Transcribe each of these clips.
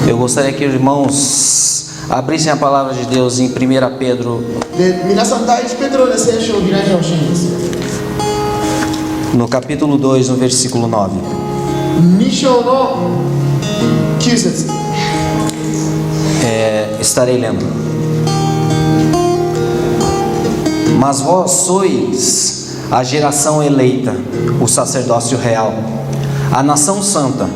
Eu gostaria que os irmãos abrissem a palavra de Deus em 1 Pedro, で、皆さん第一ペテロで聖書を開いてほしいんです。 no capítulo 2, no versículo 9. 2章の9節。 Estarei lendo. Mas vós sois a geração eleita, o sacerdócio real, a nação santa,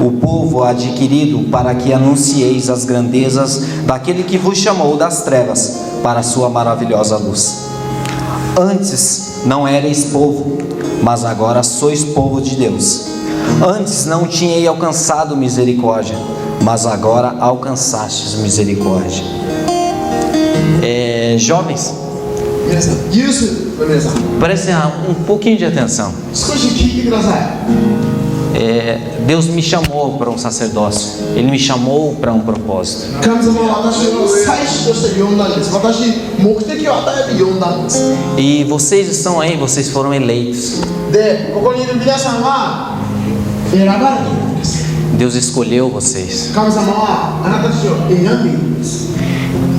o povo adquirido, para que anuncieis as grandezas daquele que vos chamou das trevas para a sua maravilhosa luz. Antes não erais povo, mas agora sois povo de Deus. Antes não tinhais alcançado misericórdia, mas agora alcançastes misericórdia. Jovens, 皆さん、ユースの皆さん、 prestem um pouquinho de atenção. 少し聞いてください。 Deus me chamou para um sacerdócio. Ele me chamou para um propósito. 神様は私を祭司として呼んだんです。私、目的を与えて呼んだんです。 E vocês estão aí, vocês foram eleitos. で、ここにいる皆さんは選ばれているんです。 Deus escolheu vocês. 神様はあなたたちを選んでいるんです。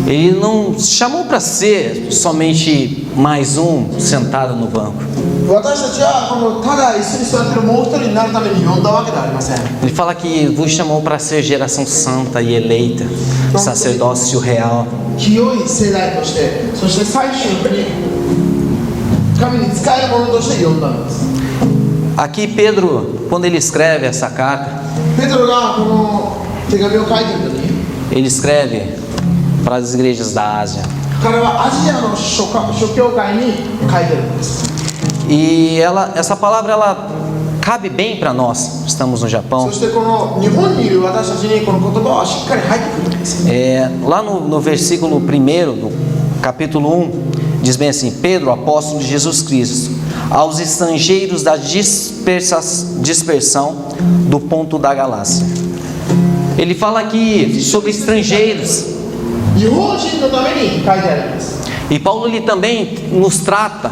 Ele não chamou para ser somente mais um sentado no banco. 私たちはこのただ椅子に座っているもう一人になるために呼んだわけではありません。 Ele fala que vos chamou para ser geração santa e eleita, sacerdócio real. 清い世代として、そして最終に神に仕える者として呼んだんです。 Aqui Pedro, quando ele escreve essa carta, ペテロがこの手紙を書いている時に、 ele escreve para as igrejas da Ásia. 彼はアジアの諸教会に書いているんです。 E essa palavra ela cabe bem para nós. Estamos no Japão. そしてこの日本にいる私たちにこの言葉はしっかり入ってくるんです。 Lá no versículo 1 do capítulo 1, diz bem assim: Pedro, apóstolo de Jesus Cristo, aos estrangeiros da dispersão do ponto da Galácia. Ele fala aqui sobre estrangeiros. 日本人のために書いてあるんです。 E Paulo ele também nos trata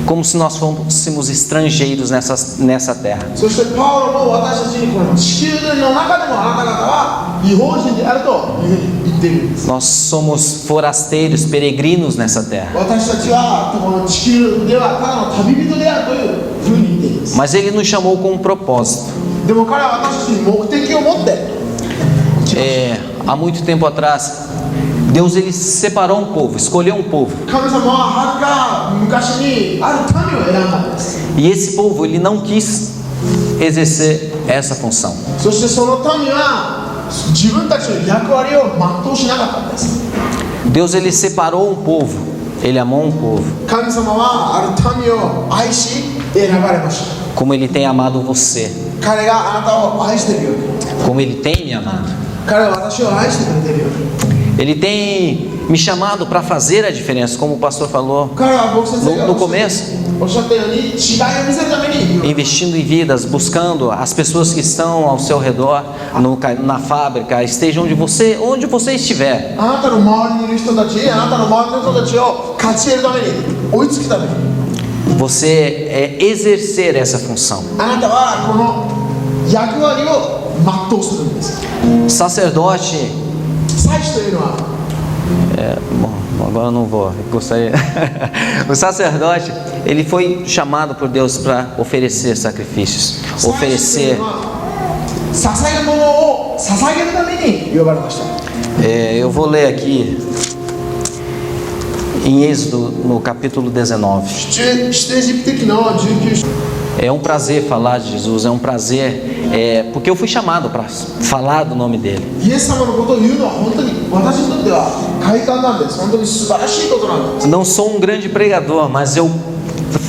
como se nós fôssemos estrangeiros nessa terra. そしてパウロも私たちにこの地球の中でもあなた方は日本人であるというふうに言っているんです。 Nós somos forasteiros, peregrinos nessa terra. 私たちはこの地球ではただの旅人であるというふうに言っているんです。 Mas ele nos chamou com um propósito. でも彼は私たちに目的を持って、 Há muito tempo atrás, Deus ele separou um povo, escolheu um povo. 神様ははるか昔にある民を選んだんです。 E esse povo ele não quis exercer essa função. そしてその民は自分たちの役割を全うしなかったんです。 Deus ele separou um povo, ele amou um povo, 神様はある民を愛し選ばれました。 como ele tem amado você, 彼があなたを愛しているように、 como ele tem me amado. 彼は私を愛してくれているように、 Ele tem me chamado para fazer a diferença, como o pastor falou 彼は僕先生が no começo, おっしゃったように違いを見せるために、 investindo em vidas, buscando as pessoas que estão ao seu redor, na fábrica, esteja onde você estiver. あなたの周りにいる人たち、あなたの周りの人たちを勝ち得るために、追いつくために、 Você exercer essa função. あなたはこの役割を全うするんです。 Sacerdote, 祭司というのは、 bom, agora eu não vou, gostaria. O sacerdote, ele foi chamado por Deus para oferecer sacrifícios, 祭司という oferecer. のは捧げ物を捧げるために呼ばれました。 Eu vou ler aqui em Êxodo, no capítulo 19. 出エジプト記の19章。 É um prazer falar de Jesus, é um prazer, porque eu fui chamado para falar do nome dele. イエス様のことを言うのは本当に私にとっては快感なんです。本当に素晴らしいことなんです。 Não sou um grande pregador, mas eu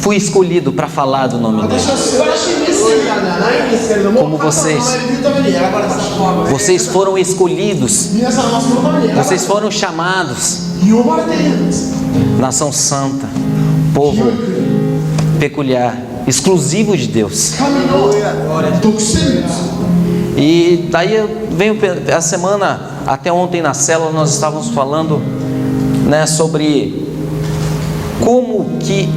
fui escolhido para falar do nome dele. 私は素晴らしいメッセージなんではないんですけれども、 Como vocês. 神様の名前を言うために選ばれました。 Vocês foram escolhidos, 皆さんはそのために選ばれ vocês foram chamados, 呼ばれているんです。 nação santa, povo peculiar, exclusivo de Deus. 神の独占です。 E daí eu venho a semana, até ontem na célula nós estávamos falando, né, sobre como que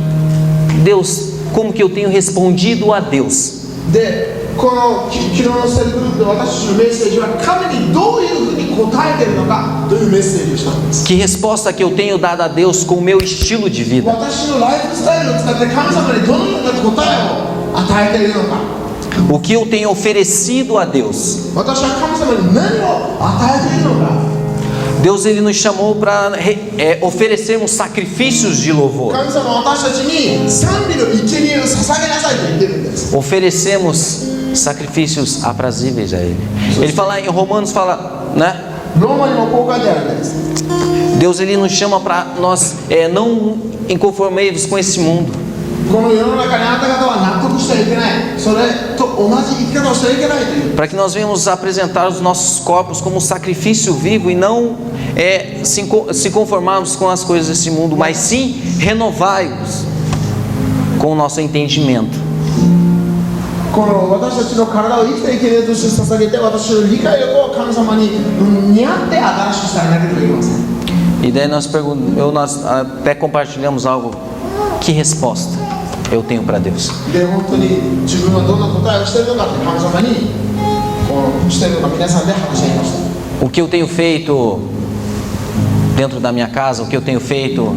eu tenho respondido a Deus. で、この昨日のセルグループで私たちのメッセージは神にどういうふうに答えているのかというメッセージをしたんです。 Que resposta que eu tenho dado a Deus com o meu estilo de vida? 私のライフスタイルを使って神様にどのような答えを与えているのか。 O que eu tenho oferecido a Deus? 私は神様に何を与えているのか。 Deus ele nos chamou para oferecermos sacrifícios de louvor. 神様は私たちに賛美の生贄を捧げなさいと言っているんです。 Oferecemos sacrifícios aprazíveis a Ele. Ele fala em Romanos, fala, né? ローマにもこう書いてあるんです。 Deus ele nos chama para nós não inconformemos com esse mundo. この世の中にあなた方は納得してはいけない。それと同じ生き方をしてはいけないという。 Para que nós venhamos apresentar os nossos corpos como um sacrifício vivo e não se conformarmos com as coisas desse mundo, mas sim renovai-os com o nosso entendimento. この私たちの体を生きた生贄として捧げて、私の理解力を神様に似合って新しくされなければいけません。 E daí nós até compartilhamos algo. Que resposta eu tenho para Deus? で、本当に自分はどんな答えをしているのかって神様にしているのか皆さんで話し合いました。 O que eu tenho feito dentro da minha casa, o que eu tenho feito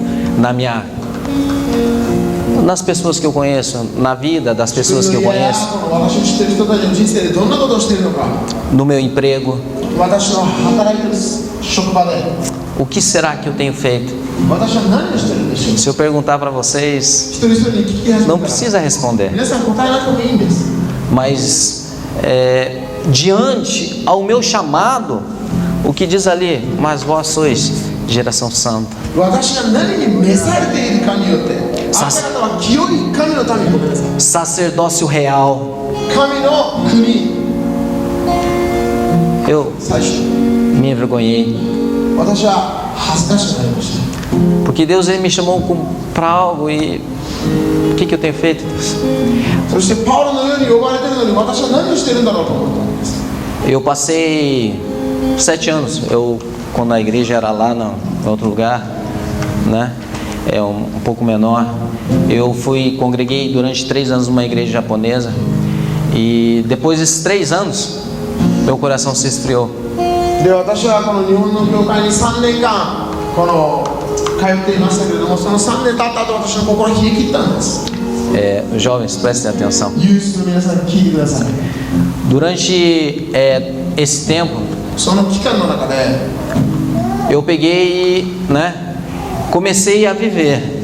nas pessoas que eu conheço, na vida das pessoas que eu conheço, 私の知っている人たちの人生でどんなことをしているのか。 no meu emprego, 私の働いている職場で o que será que eu tenho feito? 私は何をしているんでしょう。 Se eu perguntar para vocês, 一人一人に聞き始め não たら precisa responder, 皆さん答えなくてもいいんです。 mas diante ao meu chamado, o que diz ali, mas vós sois geração santa, 私が何に召されているかによってあなた方は清い神の民。ごめんなさい。 sacerdócio real. 神の国。 Eu 最初 me envergonhei, 私は恥ずかしくなりました。 porque Deus ele me chamou para algo e o que eu tenho feito, Deus? そしてパウロのように呼ばれているのに私は何をしているんだろうと思ったんです。 Eu passei 7 anos, quando a igreja era lá no outro lugar, né? Um pouco menor. Eu congreguei durante 3 anos numa igreja japonesa e depois desses 3 anos, meu coração se esfriou. で、私はこの日本の教会に3年間通っていましたけれども、その3年経った後私の心を冷え切ったんです。 Jovens, prestem atenção. ユースの皆さん聞いてください。 Durante esse tempo, その期間の中で eu peguei, né? Comecei a viver.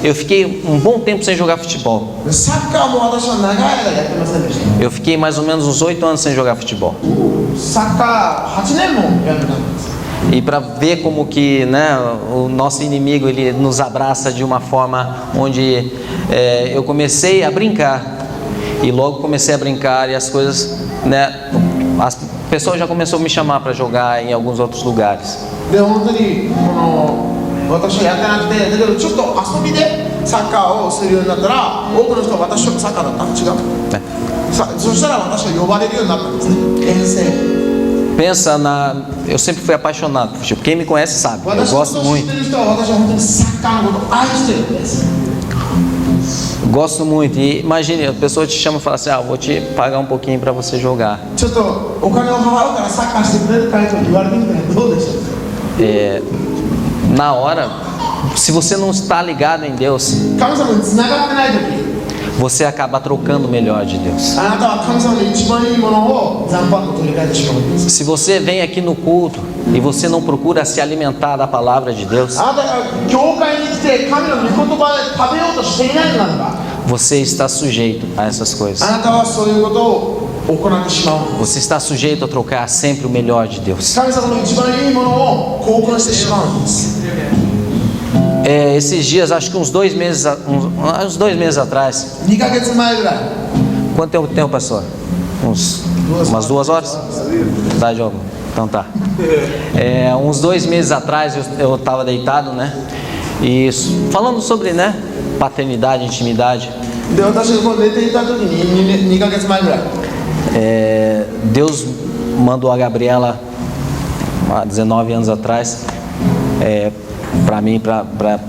Eu fiquei um bom tempo sem jogar futebol. サッカーも私は長い間やってませんでした。 Eu fiquei mais ou menos uns 8 anos sem jogar futebol. サッカー8年もやってたんです。 E para ver como que, né, o nosso inimigo ele nos abraça de uma forma onde eu comecei a brincar e logo comecei a brincar e as coisas, né, as pessoas já começaram a me chamar para jogar em alguns outros lugares. で、本当に私はやってなくて、だけどちょっと遊びでサッカーをするようになったら、多くの人は私はサッカーだった。違う。そしたら私は呼ばれるようになったんですね。遠征。 Pensa eu sempre fui apaixonado por futebol. Quem me conhece sabe, eu gosto muito. Gosto muito. E imagine, a pessoa te chama e fala assim: vou te pagar um pouquinho para você jogar. Na hora, se você não está ligado em Deus, você acaba trocando o melhor de Deus. Se você vem aqui no culto e você não procura se alimentar da palavra de Deus, você está sujeito a essas coisas. Você está sujeito a trocar sempre o melhor de Deus. Esses dias, acho que uns 2 meses atrás. Quanto tempo passou? Umas 2 horas? Tá, Diogo? Então tá. Uns 2 meses atrás eu estava deitado, né? E falando sobre, né, paternidade, intimidade. Deus mandou a Gabriela há 19 anos atrás para mim, para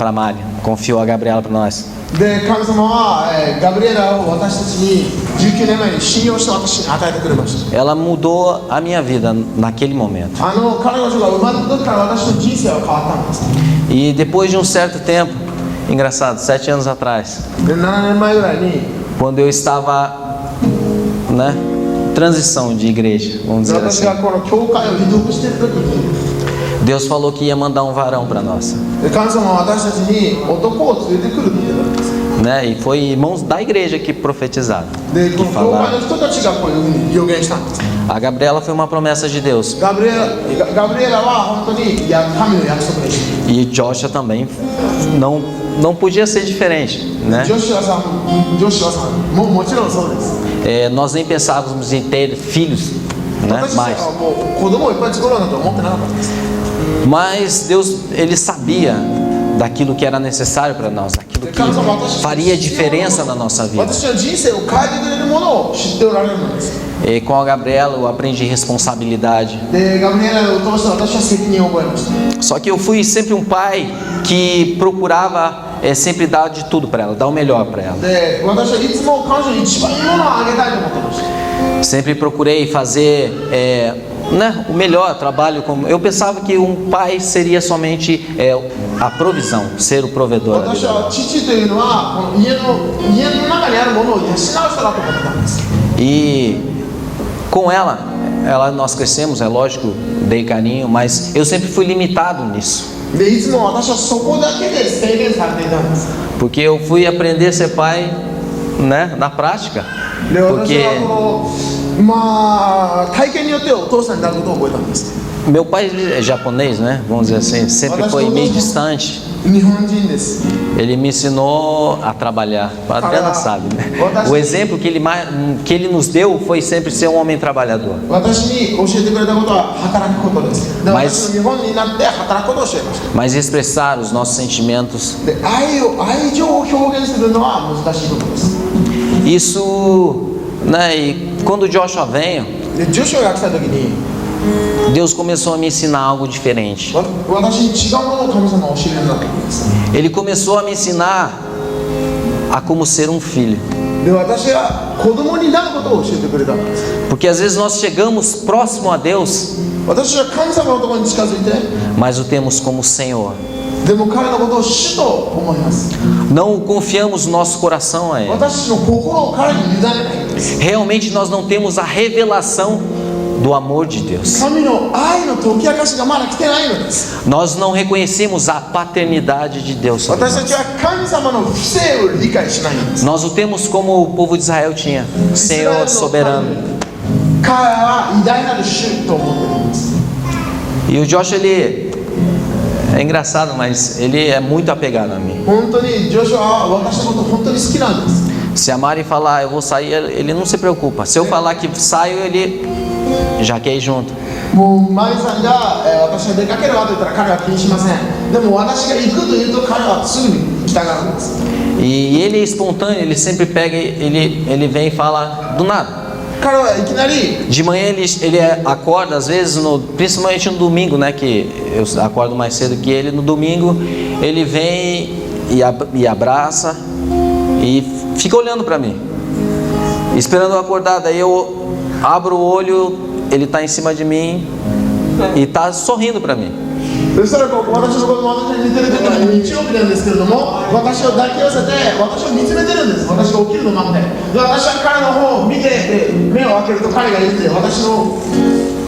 a Mari, confiou a Gabriela para nós. で、神様はガブリエラを私たちに19年前に信用して私に与えてくれました。 ela mudou a minha vida naquele momento. 彼女が生まれた時から私の人生は変わったんです。 E depois de um certo tempo, engraçado, 7 anos atrás, で7年前ぐらいに quando eu estava, né, em transição de igreja, vamos dizer 私 assim, がこの教会を離読している時に Deus falou que ia mandar um varão para nós, 神様は私たちに男を連れてくるって言ってたんです。 né? E foi irmãos da igreja que profetizaram, でこ que の教会 falaram. の人たちがこういうふうに予言したんです。 A Gabriela foi uma promessa de Deus ガブリエラは本当に神の約束でした。 e Joshua também não podia ser diferente, né? ジョシュアさんもちろんそうです。 Nós nem pensávamos em ter filhos, né? 私たち Mais. はもう子供をいっぱい作ろうなんて思ってなかったんです。 Mas Deus, Ele sabia daquilo que era necessário para nós, daquilo que faria diferença na nossa vida. 私の人生を変えてくれるものを知っておられるのです。 E com a Gabriela eu aprendi responsabilidade. でガブリエラを通して私は責任を覚えました。 Só que eu fui sempre um pai que procurava sempre dar de tudo para ela, dar o melhor para ela. で私はいつも彼女に一番いいものをあげたいと思ってました。 Sempre procurei fazer né, o melhor trabalho. Eu pensava que um pai seria somente a provisão, ser o provedor. 私は父というのはこの家の中にあるものを養う人だと思ってたんです。 E com ela nós crescemos, é lógico, dei carinho, mas eu sempre fui limitado nisso. でいつも私はそこだけで制限されていたんです。 Porque eu fui aprender a ser pai, né, na prática. で私 Porque はこの体験によってお父さんになることを覚えたんです。 meu pai ele é japonês, né? Vamos dizer assim, sempre foi meio distante. 日本人です。 Ele me ensinou a trabalhar. A Adriana sabe, né? O exemplo que ele nos deu foi sempre ser um homem trabalhador. 私に教えてくれたことは働くことです。で私の日本になって働くことを教えました。 Mas expressar os nossos sentimentos, で愛情を表現するのは難しいことです。 isso, né? E quando o Joshua veio, でジョシュアが来た時に Deus começou a me ensinar algo diferente. 私に違うものを神様は教えるようになったんです。 Ele começou a me ensinar a como ser um filho. で私は子供になることを教えてくれたんです。 Porque às vezes nós chegamos próximo a Deus, 私は神様のところに近づいて mas o temos como Senhor. でも彼のことを主と思います。 Não confiamos no nosso coração a Ele. 私の心を彼に委ねないんです。 Realmente nós não temos a revelação do amor de Deus. 神の愛の解き明かしがまだ来てないのです。 Nós não reconhecemos a paternidade de Deus sobre 私た nós. ちは神様の不正を理解しないんです。 Nós o temos como o povo de Israel tinha, Senhor soberano. 彼は偉大なる主と思っているんです。 E o Joshua, ele é engraçado, mas ele é muito apegado a mim. 本当にジョシュアは私のこと本当に好きなんです。 Se a Mari falar, eu vou sair, ele não se preocupa. Se eu falar que saio, ele já quer ir junto. もうマリさんが、私が出かけるわと言ったら彼は気にしません。でも私が行くというと彼はすぐに従うんです。 E ele é espontâneo, ele sempre pega, ele vem e fala do nada. 彼はいきなり De manhã ele acorda, às vezes, principalmente no domingo, né? Que eu acordo mais cedo que ele. No domingo ele vem e abraça e fica olhando para mim, esperando eu acordar. Daí eu abro o olho, ele está em cima de mim e está sorrindo para mim. そしたら私の子供私に似てる時に日曜日なんですけれども、私を抱き寄せて私を見つめてるんです。私が起きるのままで。で私は彼の方を見て目を開けると彼がいて、私の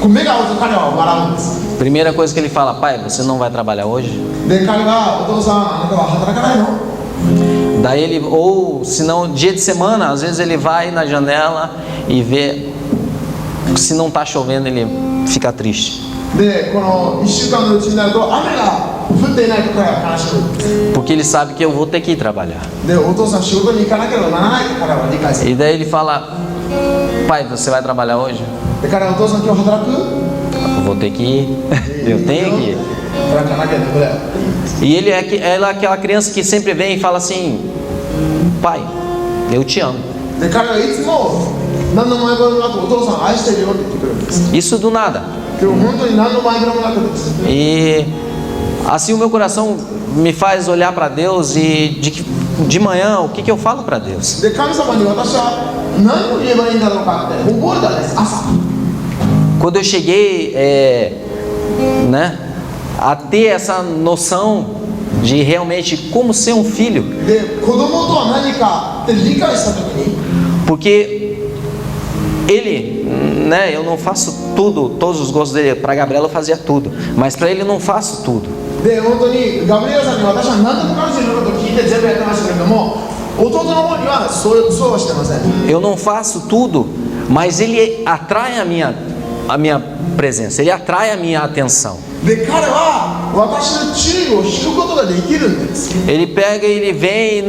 目が合うと彼は笑うんです。 Primeira coisa que ele fala: pai, você não vai trabalhar hoje? で彼がお父さんあなたは働かないの？ Daí ele, ou se não, dia de semana, às vezes ele vai na janela e vê. Se não está chovendo, ele fica triste. でこの1週間のうちになると雨が降っていないと彼は悲しむ。 Porque ele sabe que eu vou ter que ir trabalhar. でお父さん仕事に行かなければならないと彼は理解する。 E daí ele fala: pai, você vai trabalhar hoje? で彼はお父さん今日働く？ Eu vou ter que ir. Eu tenho que ir. 働かなきゃダメだよ。 E ela é aquela criança que sempre vem e fala assim: pai, eu te amo. で彼はいつも何の前触れもなくお父さん愛してるよって言ってくるんです。 Isso do nada. 今日本当に何の前触れもなくです。 E assim o meu coração me faz olhar para Deus e de manhã, o que eu falo para Deus? で神様に私は何を言えばいいんだろうかって覚えたんです。朝 Quando eu cheguei, né, a ter essa noção de realmente como ser um filho, で子供とは何かって理解した時に porque ele, né, eu não faço tudo, todos os gostos dele. Para Gabriela eu fazia tudo, mas para ele eu não faço tudo. で本当にガブリエルさんに私は何でも彼女のことを聞いて全部やってましたけれども、弟の方にはそうはしてません。 Eu não faço tudo, mas ele atrai a minha presença, ele atrai a minha atenção. で彼は私の注意を引くことができるんです。 Ele pega, ele vem,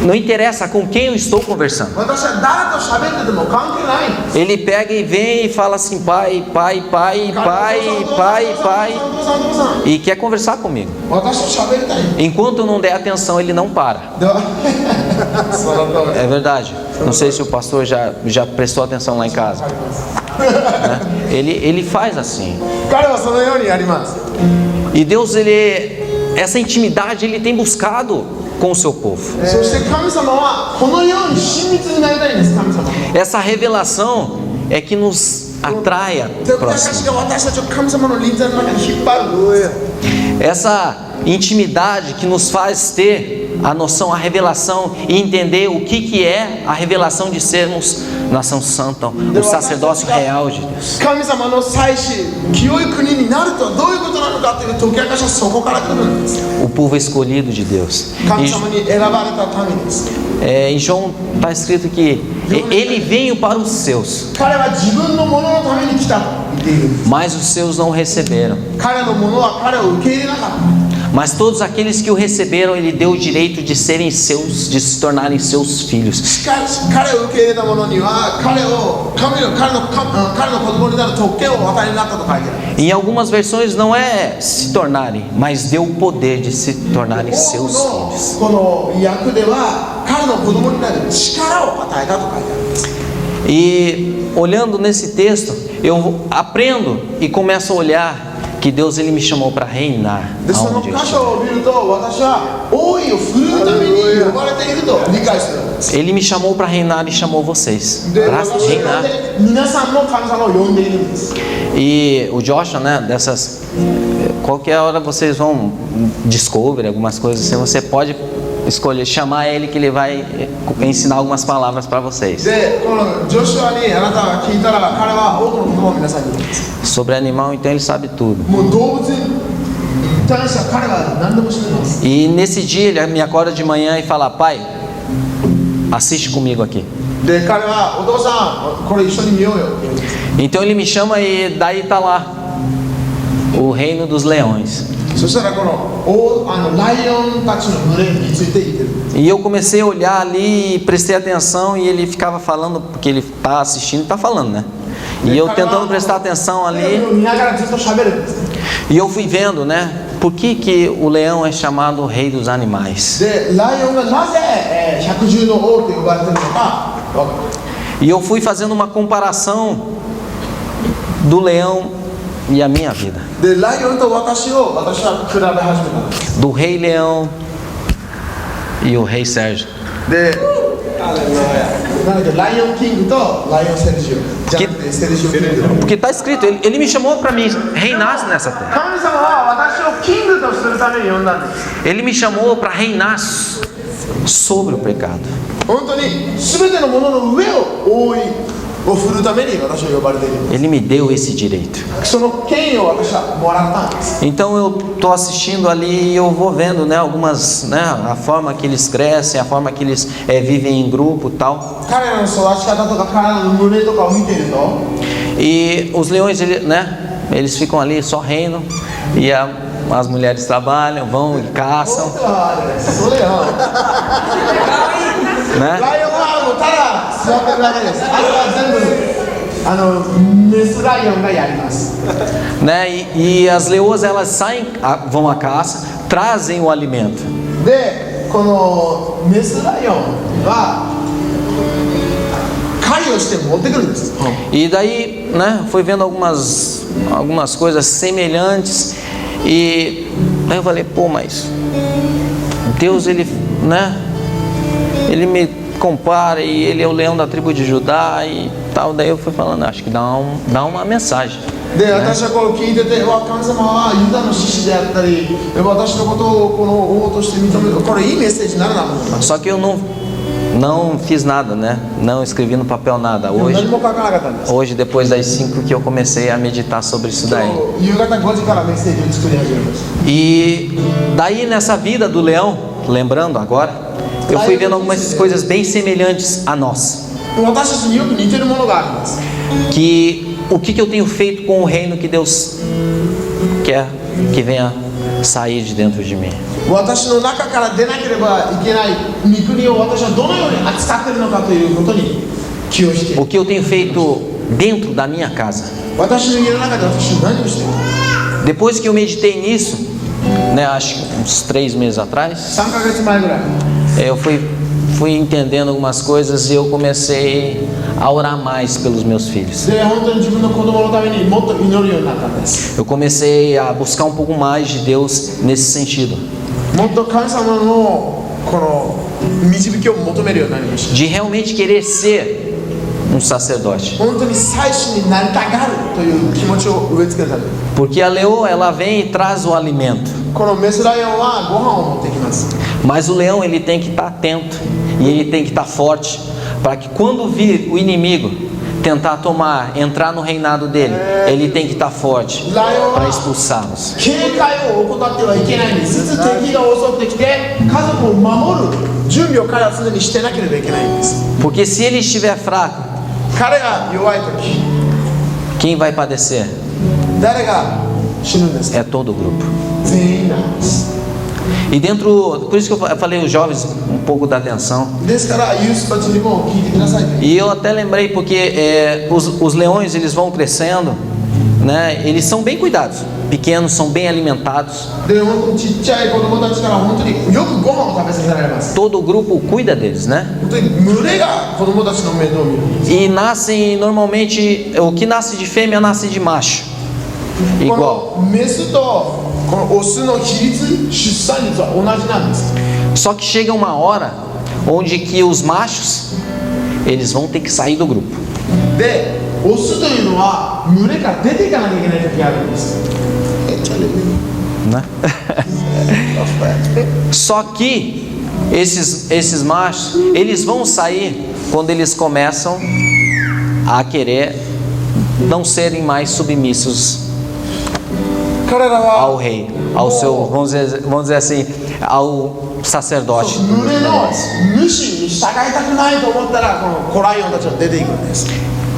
não interessa com quem eu estou conversando. 私は誰と喋ってても関係ないんです。 Ele pega e vem e fala assim, pai, pai, pai, pai, pai, pai, e quer conversar comigo. 私と喋りたいんです。 Enquanto eu não der atenção, ele não para. ではその通り É verdade. Não sei se o pastor já prestou atenção lá em casa. Né? Ele faz assim. 彼はそのようにやります。 E Deus, essa intimidade, ele tem buscado com o seu povo. そして神様はこのように親密になりたいんです。神様 Essa revelação é que nos atrai a で私 próxima. が私たちを神様の臨在の中に引っ張る。 Essa intimidade que nos faz ter a noção, a revelação e entender o que é a revelação de sermos nação santa, o sacerdócio real de Deus. 神様の祭司、清い国になるとはどういうことなのかという解き明かしはそこから来るんです。 O povo escolhido de Deus. 神様に選ばれた民です。 Em João está escrito que ele veio para os seus, 彼は自分のもののために来たと言っているんです。 mas os seus não receberam. 彼のものは彼を受け入れなかった。 Mas todos aqueles que o receberam, ele deu o direito de serem seus, de se tornarem seus filhos. しかし彼を受け入れた者には彼の子供になる特権をお与えになったと書いてある。 Em algumas versões não é se tornarem, mas deu o poder de se tornarem 多 seus くの filhos. この訳では彼の子供になる力を与えたと書いてあるんです。 E olhando nesse texto, eu aprendo e começo a olhar que Deus ele me chamou para reinar でその aonde eu 箇 estiver. 所を見ると私は王位を振るうために呼ばれていると理解するんです。 Ele me chamou para reinar e chamou vocês で para 私は reinar. 皆さんも神様を呼んでいるんです。 E o Joshua, né, qualquer hora vocês vão Discovery, algumas coisas assim, você pode escolher chamar ele que ele vai ensinar algumas palavras para vocês. でこのジョシュアにあなたが聞いたら彼は多くの言葉を皆さんに言うんです。 Sobre animal, então ele sabe tudo. もう動物に対しては彼は何でも知ってます。 E nesse dia ele me acorda de manhã e fala, pai, assiste comigo aqui. で彼はお父さんこれ一緒に見ようよって言うんです。 Então ele me chama e daí tá lá o reino dos leões. そしたらこのライオンたちの群れについて言ってるんです。 E eu comecei a olhar ali e prestei atenção e ele ficava falando, porque ele tá assistindo e tá falando, né? E eu tentando prestar atenção 彼 ali を見ながらずっと喋るんです。 e eu fui vendo, né? Por que o leão é chamado o rei dos animais? でライオンがなぜ百獣の王と呼ばれてるのか分かる。 E eu fui fazendo uma comparação do leão e a minha vida. でライオンと私は比べ始めたんです。 Do rei leão e o rei Sérgio. でなのでライオンキングとライオンセルジオじゃなくてセルジオキング。 Porque está escrito, ele me chamou para mim reinar nessa terra. 神様は私をキングとするために呼んだんです。 Ele me chamou para reinar sobre o pecado. 本当に全てのものの上を覆いを振るために私は呼ばれているんです。 Ele me deu esse direito. その権威を私はもらったんです。 Então eu estou assistindo ali e eu vou vendo, né, algumas, né, a forma que eles crescem, a forma que eles vivem em grupo, tal. 彼らの育ち方とか彼らの群れとかを見ていると、 E os leões, né, eles ficam ali só reinam e as mulheres trabalham, vão e caçam, それよ。 né? ライオンはもうただ座ってるだけです。あとは全部メスライオンがやります。 Né? E as leoas elas saem, vão à caça, trazem o alimento. で、このメスライオンは狩りをして持ってくるんです。 E daí, né, fui vendo algumas coisas semelhantes e daí eu falei, pô, mas Deus ele né? Ele me compara e ele é o leão da tribo de Judá e tal. Daí eu fui falando, acho que dá uma mensagem. で、私はこう聞いてて、神様はユダの獅子であったり、私のことをこの王として認める、これいいメッセージになるなと思います。 Só que eu não fiz nada, né? Não escrevi no papel nada. 何も書かなかったんです。 Hoje, depois das 5 que eu comecei a meditar sobre isso daí. 夕方5時からメッセージを作り始めました。 E daí nessa vida do leão, lembrando agora, eu fui vendo algumas coisas bem semelhantes a nós. 私たちによく似てるものがあります。 Que o que eu tenho feito com o reino que Deus quer que venha sair de dentro de mim. 私の中から出なければいけない御国を私はどのように扱っているのかということに気をしている。 O que eu tenho feito dentro da minha casa. 私の家の中で私は何をしているか。 Depois que eu meditei nisso, né, acho que uns 3 meses atrás, 3ヶ月前ぐらい。 eu fui entendendo algumas coisas e eu comecei a orar mais pelos meus filhos. で、本当に自分の子供のためにもっと祈るようになったんです。 Eu comecei a buscar um pouco mais de Deus nesse sentido. もっと神様のこの導きを求めるようになりました。 De realmente querer ser um sacerdote. 本当に祭司になりたがるという気持ちを植え付けた。 Porque a leoa, ela vem e traz o alimento. このメスライオンはご飯を持ってきます。 Mas o leão, ele tem que estar atento e ele tem que estar forte para que quando vir o inimigo tentar entrar no reinado dele, ele tem que estar forte para expulsá-los. 警戒を怠ってはいけないんです。いつ敵が襲ってきて家族を守る準備を彼は常にしてなければいけないんです。 Porque se ele estiver fraco, 彼が弱い時、 quem vai padecer? 誰が死ぬんですか？ É todo o grupo. 全員なんです。 E dentro, por isso que eu falei os jovens um pouco da atenção. ですからユースたちにも聞いてください。 E eu até lembrei porque os leões, eles vão crescendo, né? Eles são bem cuidados, pequenos, são bem alimentados. で、本当にちっちゃい子供たちから本当によくご飯を食べさせられます。 Todo o grupo cuida deles, né? 本当に群れが子供たちの面倒を見る。 E nascem normalmente, o que nasce de fêmea nasce de macho. こ Igual. のメスとこのオスの比率、出産率は同じなんです。 Só que chega uma hora onde que os machos, eles vão ter que sair do grupo. で、オスというのは群れから出ていかなきゃいけない時があるんです。 Né? Só que esses machos, eles vão sair quando eles começam a querer não serem mais submissos 彼らは ao rei, ao seu, vamos dizer assim, ao sacerdote. 群れの主に従いたくないと思ったらこのコライオンたちは出ていくんです。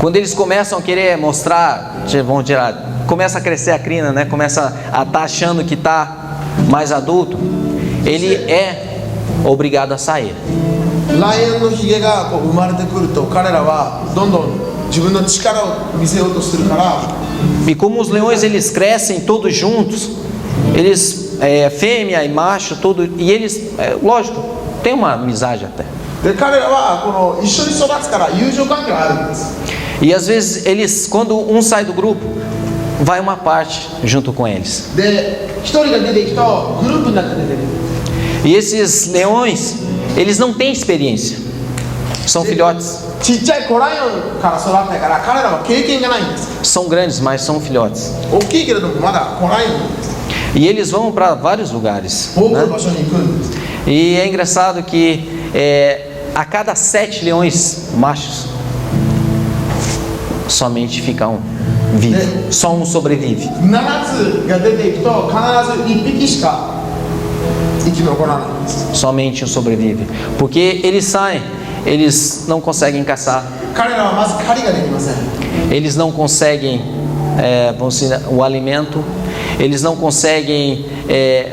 Quando eles começam a querer mostrar, vão tirar, começa a crescer a crina, né? Começa a estar achando que está mais adulto, ele é obrigado a sair. ライオンのヒゲがこう生まれてくると彼らはどんどん自分の力を見せようとするから。 E como os leões eles crescem todos juntos, eles fêmea e macho, tudo, e eles, lógico, tem uma amizade até. で、彼らはこの一緒に育つから友情関係があるんです。 E às vezes eles, quando um sai do grupo, vai uma parte junto com eles. で、一人が出ていくとグループになって出てくる。 E esses leões, eles não têm experiência, são filhotes. ちっちゃいコライオンから育ったから彼らは経験がないんです。 São grandes, mas são filhotes. 大きいけれどもまだコライオンなんです。 E eles vão para vários lugares, 多くの né? 場所に行くんです。 E é engraçado que a cada 7 leões machos, somente fica um vive. Só um sobrevive. 7つが出ていくと必ず1匹しか生き残らないんです。 Somente um sobrevive. Porque eles saem, eles não conseguem caçar. 彼らはまず狩りができません。 Eles não conseguem vamos dizer, o alimento. Eles não conseguem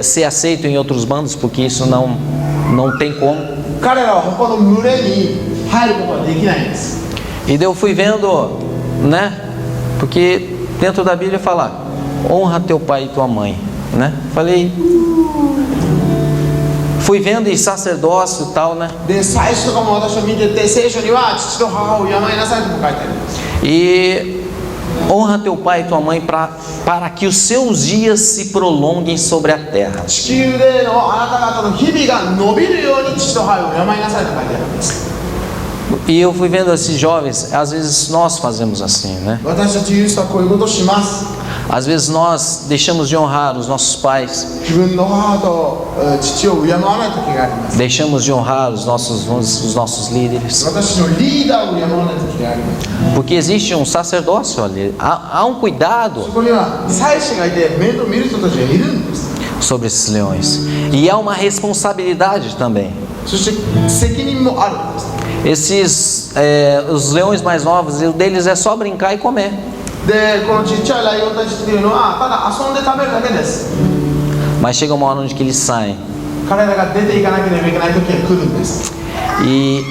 ser aceitos em outros bandos, porque isso não tem como. 彼らは他の群れに入ることができないんです。 E daí eu fui vendo, né? Porque dentro da Bíblia fala, honra teu pai e tua mãe, né? Falei, fui vendo em sacerdócio e tal, né? で、祭司とかも私は見てて聖書には父と母を敬いなさいとも書いてあります。 E Honra teu pai e tua mãe para que os seus dias se prolonguem sobre a terra. 地球でのあなた方の日々が伸びるように父と母を敬いなさいと書いてあるんです。 E eu fui vendo esses jovens, às vezes nós fazemos assim, né? 私たちユースはこういうことをします。 Às vezes nós deixamos de honrar os nossos pais, 自分の母と父を敬わない時があります。 deixamos de honrar os nossos líderes, 私のリーダーを敬わない時があります。 porque existe um sacerdócio ali, há um cuidado そこには祭司がいて面倒見る人たちがいるんです。 sobre esses leões, e há uma responsabilidade também. そして責任もあるんです。 Os leões mais novos, o deles é só brincar e comer. でこのちっちゃいライオンたちっていうのはただ遊んで食べるだけです。 Mas chega uma hora onde que eles saem 彼らが出ていかなければいけない時が来るんです。 e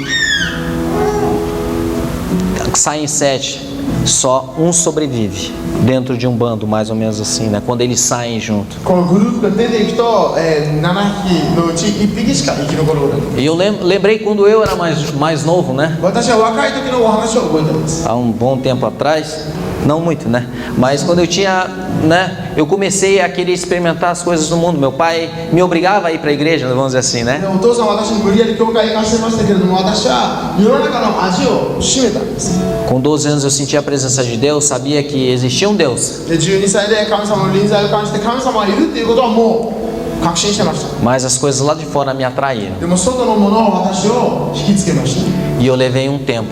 saem 7, só um sobrevive dentro de um bando, mais ou menos assim, né? Quando eles saem junto. このグループが出ていくと、7匹のうち1匹しか生き残ることができる。 E eu lembrei quando eu era mais novo, né? 私は若い時のお話を覚えています。 Há um bom tempo atrás, não muito, né? Mas quando eu tinha, né? Eu comecei a querer experimentar as coisas do mundo. Meu pai me obrigava a ir para a igreja, vamos dizer assim, né? でお父さんは私に無理やり教会に行かせてましたけれども、私は世の中の味を占めたんです。 Com 12 anos eu sentia a presença de Deus, sabia que existia um Deus. で12歳で神様の臨在を感じて神様がいるっていうことはもう確信してました。 Mas as coisas lá de fora me atraíram. でも外のものは私を引きつけました。 E eu levei um tempo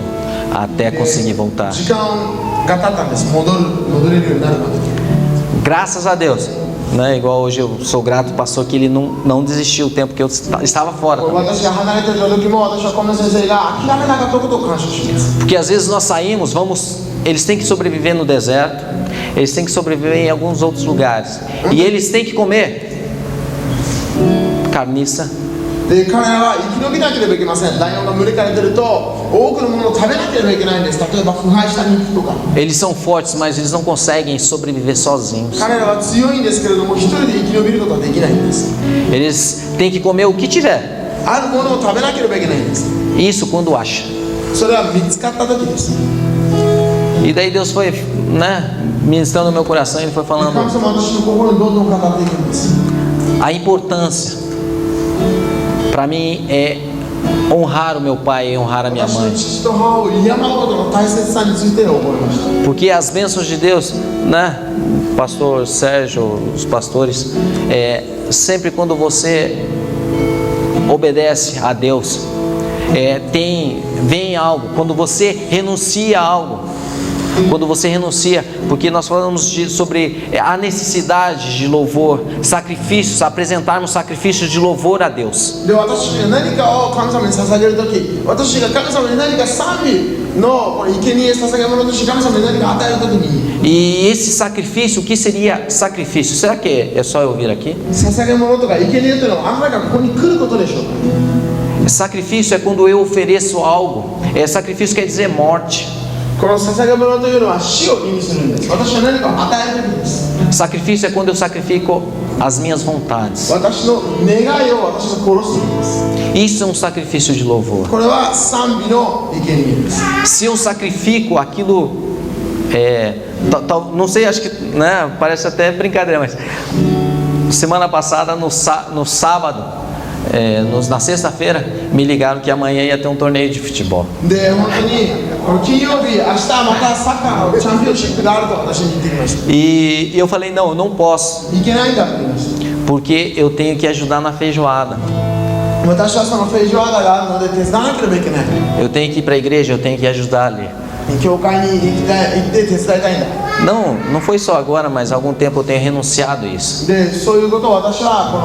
até conseguir voltar. 時間が経ったんです。戻れるようになるまで。 Graças a Deus, né? Igual hoje eu sou grato, pastor, que ele não desistiu o tempo que eu estava fora. 私が離れていた時も私はこの先生が諦めなかったことを感謝します。 Porque às vezes nós saímos, eles têm que sobreviver no deserto, eles têm que sobreviver em alguns outros lugares. E eles têm que comer carniça. で彼らは生き延びなければいけません。ライオンが群れから出ると多くのものを食べなければいけないんです。例えば腐敗した肉とか。 Eles são fortes, mas eles não conseguem sobreviver sozinhos. 彼らは強いんですけれども一人で生き延びることはできないんです。 Eles têm que comer o que tiver. あるものを食べなければいけないんです。 Isso quando acha. それは見つかった時です。 E daí Deus foi, né, ministrando no meu coração, ele foi 神 falando 様は私の心にどんどん語っていくんです。 a importância para mim é honrar o meu pai e honrar a minha 私の mãe. 父と母を敬うことの大切さについて覚えました。 Porque as bênçãos de Deus, né, pastor Sérgio, os pastores, sempre quando você obedece a Deus, vem algo, quando você renuncia a algo, porque nós falamos sobre a necessidade de louvor, sacrifícios, apresentarmos sacrifícios de louvor a Deus. で私が何かを神様に捧げるとき、私が神様に何か賛美の生贄捧げ物として神様に何か与えるときに、 E esse sacrifício, o que seria sacrifício? Será que é só eu vir aqui? 捧げ物とか生贄というのはあなたがここに来ることでしょうか。 Sacrifício é quando eu ofereço algo. Sacrifício quer dizer morte. この捧げ物というのは死を意味するんです。私は何かを与えるときです。 Sacrifício é quando eu sacrifico as minhas vontades. 私の願いを私が殺すんです。 Isso é um sacrifício de louvor. これは賛美の生贄です。 Se eu sacrifico aquilo, não sei, acho que, né, parece até brincadeira, mas semana passada no sábado, na sexta-feira, me ligaram que amanhã ia ter um torneio de futebol. で本当にこの金曜日明日またサッカーのチャンピオンシップがあると私に言ってきました。 E eu falei, não, eu não posso, いけないんだって言いました。 porque eu tenho que ajudar na feijoada. 私はそのフェイジョアダがあるので手伝わなければいけない。 Eu tenho que ir para a igreja, eu tenho que ajudar ali. 教会に行って手伝いたいんだ。 Não foi só agora, mas há algum tempo eu tenho renunciado a isso. でそういうことを私はこ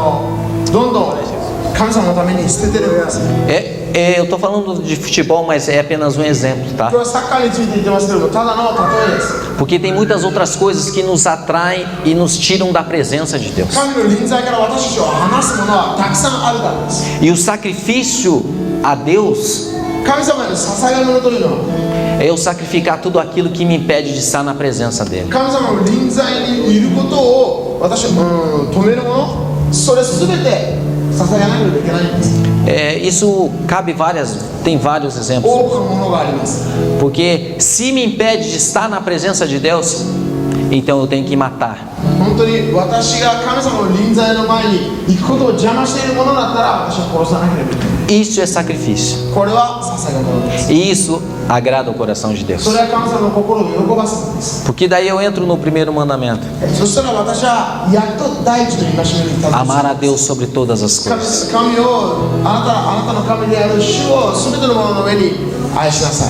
のどんどん神様のために捨ててるんです。 Eu estou falando de futebol, mas é apenas um exemplo, tá? これはサッカーについて言ってますけれども、ただの例えです。 Porque tem muitas outras coisas que nos atraem e nos tiram da presença de Deus. 神の臨在から私たちを離すものはたくさんあるからです。 E o sacrifício a Deus 神様に捧げ物というのは é eu sacrificar tudo aquilo que me impede de estar na presença dele. 神様の臨在にいることを私は止めるもの、それすべて捧げなければいけないんです。 Isso tem vários exemplos. 多くのものがあります。 Porque se me impede de estar na presença de Deus, então eu tenho que matar. 本当に私が神様の臨在の前に行くことを邪魔しているものだったら私は殺さなければいけない。 Isso é sacrifício. これは捧げ物です。 E isso agrada o coração de Deus. それは神様の心を喜ばせるんです。 Porque daí eu entro no primeiro mandamento: そしたら私はやっと第一の戒めに立つ。 amar a Deus sobre todas as coisas. 神をあなたの神である主を全てのものの上に愛しなさい。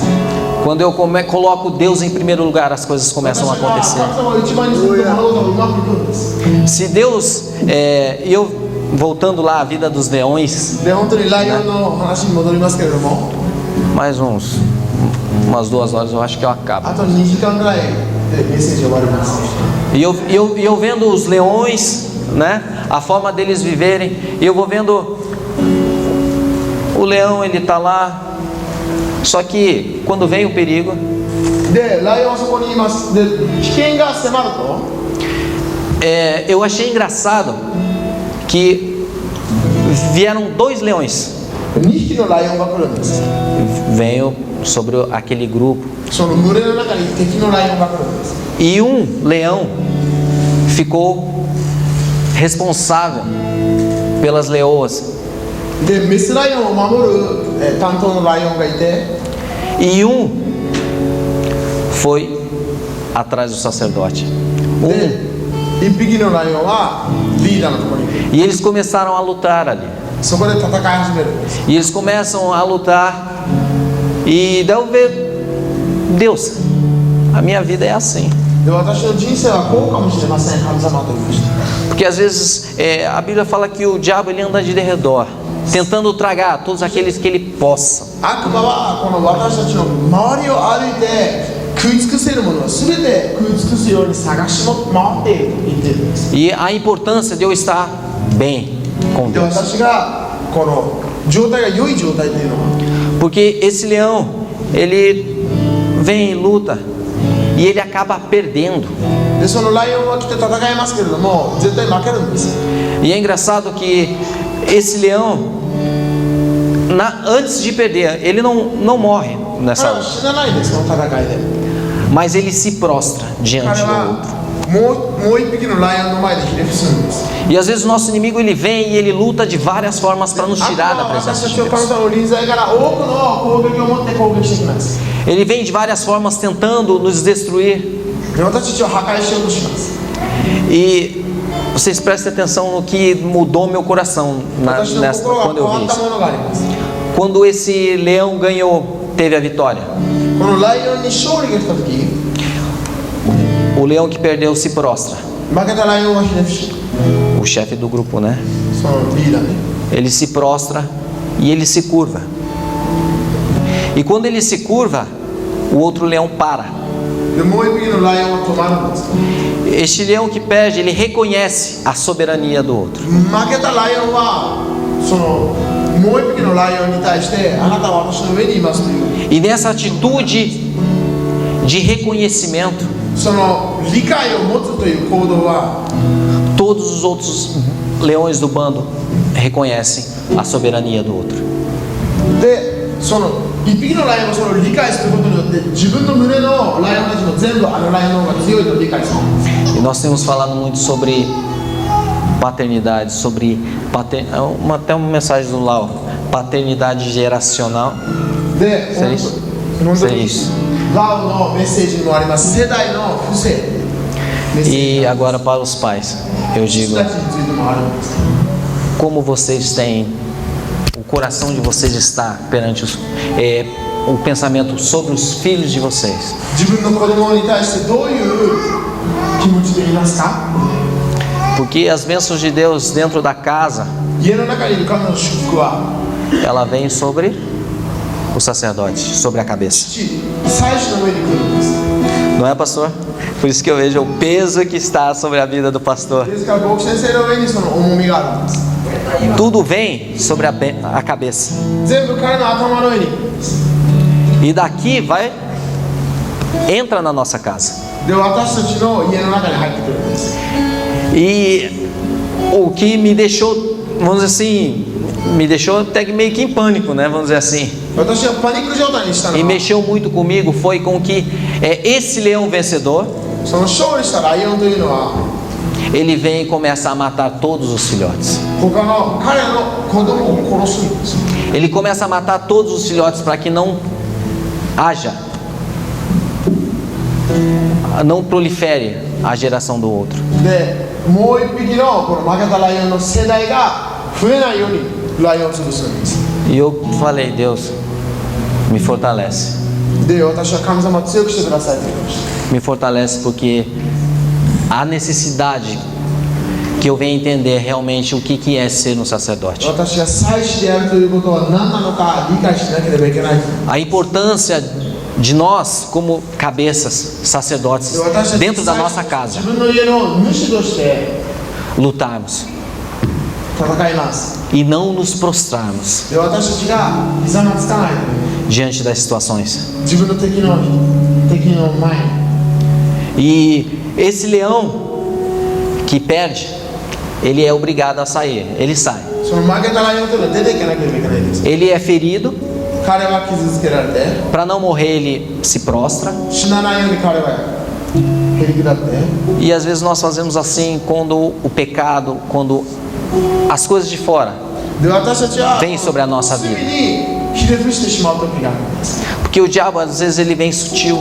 Quando eu coloco Deus em primeiro lugar, as coisas começam a acontecer. 神様を一番にすると物事がうまくいくんです。 Se Deus, voltando lá à vida dos leões, で本当にライオンの話に戻りますけれども、 mais umas 2 horas eu acho que eu acabo. あと2時間ぐらいでメッセージ終わります。 E eu vendo os leões, né? A forma deles viverem, e eu vou vendo o leão, ele tá lá. Só que quando vem o perigo, でライオンはそこにいます。で危険が迫ると、 eu achei engraçado que vieram 2 leões. 2匹のライオンが来るんです。 Veio sobre aquele grupo. その群れの中に敵のライオンが来るんです。 E leão ficou responsável pelas leoas. でメスライオンを守る担当のライオンがいて、 E foi atrás do sacerdote. で1匹のライオンはリーダーのところに行く。 E eles começaram a lutar ali. そこで戦い始めるんです。 E eles começam a lutar. E daí eu vejo, Deus, a minha vida é assim. で私の人生はこうかもしれません。神様と言いました。 Porque às vezes a Bíblia fala que o diabo ele anda de derredor, tentando tragar todos aqueles que ele possa. 悪魔はこの私たちの周りを歩いて食い尽くせるものは全て食い尽くすように探し回っていると言っているんです。 E a importância de eu estar bem com で Deus. 私がこの状態が良い状態というのは、 Porque esse leão, ele vem e luta e ele acaba perdendo. でそのライオンは来て戦いますけれども絶対負けるんです。 E é engraçado que esse leão, antes de perder, ele não morre 彼 nessa は luta, 死なないです、その戦いで。 mas ele se prostra 彼 diante do は outro. もう一匹のライオンの前でひれ伏すんです。 E às vezes o nosso inimigo ele vem e ele luta de várias formas para nos 悪魔 tirar da は私 presença た de ちを神 Deus. 様の臨在から多くの攻撃を持って攻撃してきます。 Ele vem de várias formas tentando nos destruir. で私たちを破壊しようとします。 E vocês prestem atenção no que mudou meu coração 私の心が quando eu 変わ vi った isso. ものがあります。 Quando esse leão ganhou, teve a vitória. このライオンに勝利が来た時、 O leão que perdeu se prostra. 負けたライオンはひれ伏し、 O chefe do grupo, né? そのリーダーね。 Ele se prostra e ele se curva. E quando ele se curva, o outro leão para. でもう一匹のライオンは止まるんです。 Este leão que perde, ele reconhece a soberania do outro. 負けたライオンはそのもう一匹のライオンに対してあなたは私の上にいますという E nessa atitude de reconhecimento, その理解を持つという行動は todos os outros leões do bando reconhecem a soberania do outro. でその一匹のライオンをその理解することによって自分の胸のライオンたちも全部あのライオンの方が強いと理解する。 E nós temos falado muito sobre paternidade, sobre até uma mensagem do Lau, paternidade geracional. で Seria isso? 本当 Seria に isso. ラウのメッセージにもあります世代の不正メッセージ E agora para os pais, eu 父 digo, たちについてもあるんです。 como vocês têm, o coração de vocês está perante o pensamento sobre os filhos de vocês. 自分の子供に対してどういう気持ちでいますか？ Porque as bênçãos de Deus dentro da casa, 家の中にいる神の祝福は ela vem sobre o sacerdote, sobre a cabeça. 父、祭司の上に来るんです。 Não é, pastor? Por isso que eu vejo o peso que está sobre a vida do pastor. ですから牧師先生の上にその重みがあるんです。 Tudo vem sobre a cabeça. 全部彼の頭の上に来るんです。 E daqui entra na nossa casa. で私たちの家の中に入ってくるんです。 E o que me deixou vamos dizer assim, me deixou até que meio que em pânico, né? Vamos dizer assim. 私はパニック状態にしたの E は mexeu muito comigo foi com que esse leão vencedor, その勝利したライオンというのは ele vem e começa a matar todos os filhotes. 他の彼の子供を殺すんですよ Ele começa a matar todos os filhotes para que não haja, não prolifere a geração do outro. でもう一匹のこの負けたライオンの世代が増えないようにライオンを潰すんです E eu falei, Deus, me fortalece. で私は神様強くしてくださいと言いました Me fortalece porque há necessidade que eu venha entender realmente o que é ser um sacerdote. 私は祭司であるということは何なのか理解しなければいけない A importância de nós como cabeças, sacerdotes, で私たち dentro da nossa casa, 自分の家の主として lutarmos 戦います e não nos prostrarmos で私たちがひざまつかない diante das situações. 自分の敵の前に E esse leão que perde, ele é obrigado a sair, ele sai. その負けたライオンというのは出ていかなければいけないんです Ele é ferido, 彼は傷つけられて para não morrer ele se prostra. 死なないように彼はへりくだって E às vezes nós fazemos assim quando o pecado, quando as coisas de fora で私たちは vêm sobre a nossa 罪 vida. にひれ伏してしまう時があるんです Porque o diabo às vezes ele vem sutil,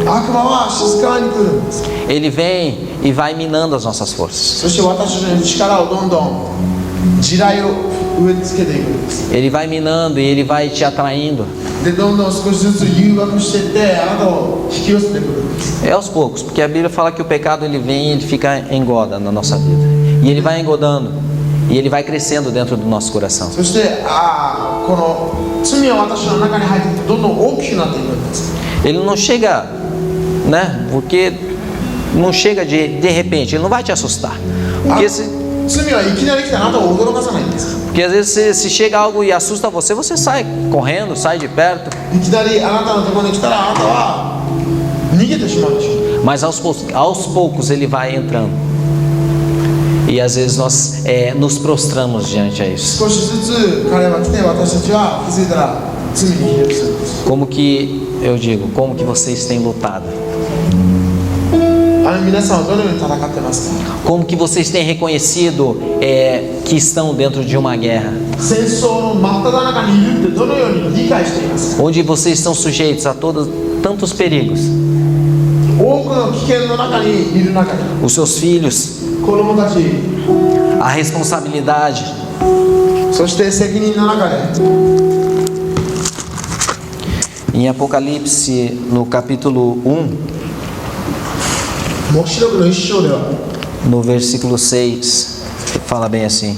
悪魔は静かに来るんです ele vem e vai minando as nossas forças. そして私たちの力をどんどん地雷を植え付けていくんです Ele vai minando e ele vai te atraindo. でどんどん少しずつ誘惑していってあなたを引き寄せてくるんです É aos poucos, porque a Bíblia fala que o pecado ele vem e ele fica engoda na nossa vida. E ele vai engodando e ele vai crescendo dentro do nosso coração. そしてこの罪は私の中に入っていってどんどん大きくなっていくんです Ele não chega, né? Porque não chega de repente, ele não vai te assustar.罪はいきなり来てあなたを驚かさないんです Porque às vezes se chega algo e assusta você, você sai correndo, sai de perto. いきなりあなたのところに来たらあなたは逃げてしまうでしょう Mas aos poucos ele vai entrando. E às vezes nós nos prostramos diante a isso. 少しずつ彼は来て私たちは気づいたら罪にひれ伏するんです Como que eu digo, como que vocês têm lutado? 皆さんはどのように戦ってますか Como que vocês têm reconhecido que estão dentro de uma guerra? 戦争の真っ只中にいるってどのように理解していますか Onde vocês estão sujeitos a tantos perigos? 多くの危険の中にいる中に Os seus filhos, 子供たち a responsabilidade. そして責任の中で Em Apocalipse, no capítulo 1, 黙示録の一章では no versículo 6, fala bem assim: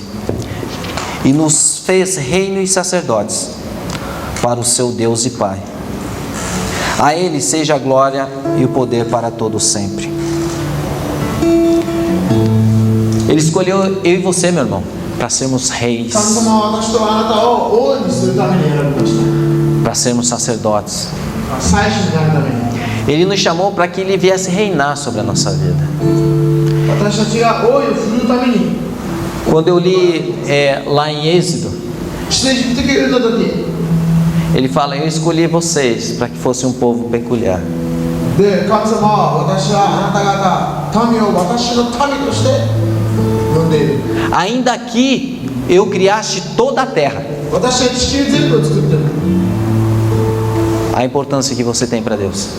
E nos fez reino e sacerdotes para o seu Deus e Pai. A Ele seja a glória e o poder para todos sempre. Ele escolheu eu e você, meu irmão, para sermos reis, 神様は私とあなたを王にするために選びまし para sermos sacerdotes. た祭司になるために Ele nos chamou para que Ele viesse reinar sobre a nossa vida. 私たちが王位を振るうために Quando eu li lá em Êxodo, 出エジプト記を読んだ時 ele fala: Eu escolhi vocês para que fosse um povo peculiar. で神様は私はあなた方民を私の民として呼んでいる Ainda aqui eu criaste toda a terra. 私は地球全部を作ってる A importância que você tem para Deus.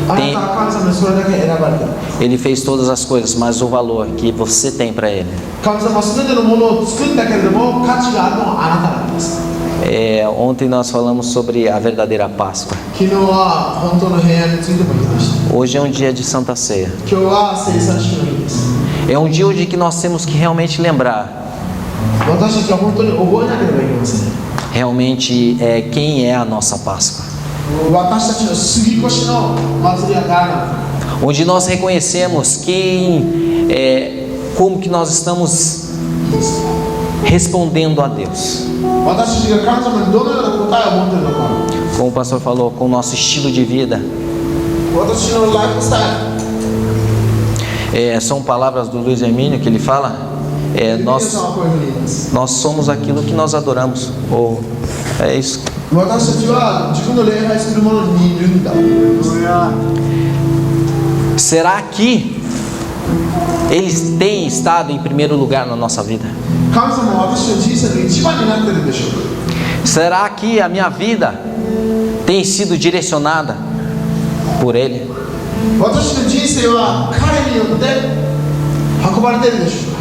あなたは神様にそれだけ選ばれてる Ele fez todas as coisas, mas o valor que você tem para Ele. 神様は全てのものを作ったけれども価値があるのはあなたなんです Ontem nós falamos sobre a verdadeira Páscoa. 昨日は本当の平安についても言いました Hoje é um dia de Santa Ceia. 今日は聖餐式の日です É um dia onde que nós temos que realmente lembrar 私たちは本当に覚えなければいけません realmente quem é a nossa Páscoa. 私たちの杉越の祭りは誰なのか Onde nós reconhecemos como que nós estamos respondendo a Deus. 私たちが神様にどのような答えを持っているのか Como o pastor falou, com o nosso estilo de vida. 私のライフスタイル São palavras do Luiz Hermínio que ele fala. nós somos aquilo que nós adoramos. Ou é isso. 私たちは自分の礼拝するものにいるんだ。 Será que eles têm estado em primeiro lugar na nossa vida? 神様は私の人生の一番になってるでしょうか。 Será que a minha vida tem sido direcionada por Ele? 私の人生は彼によって運ばれているでしょうか。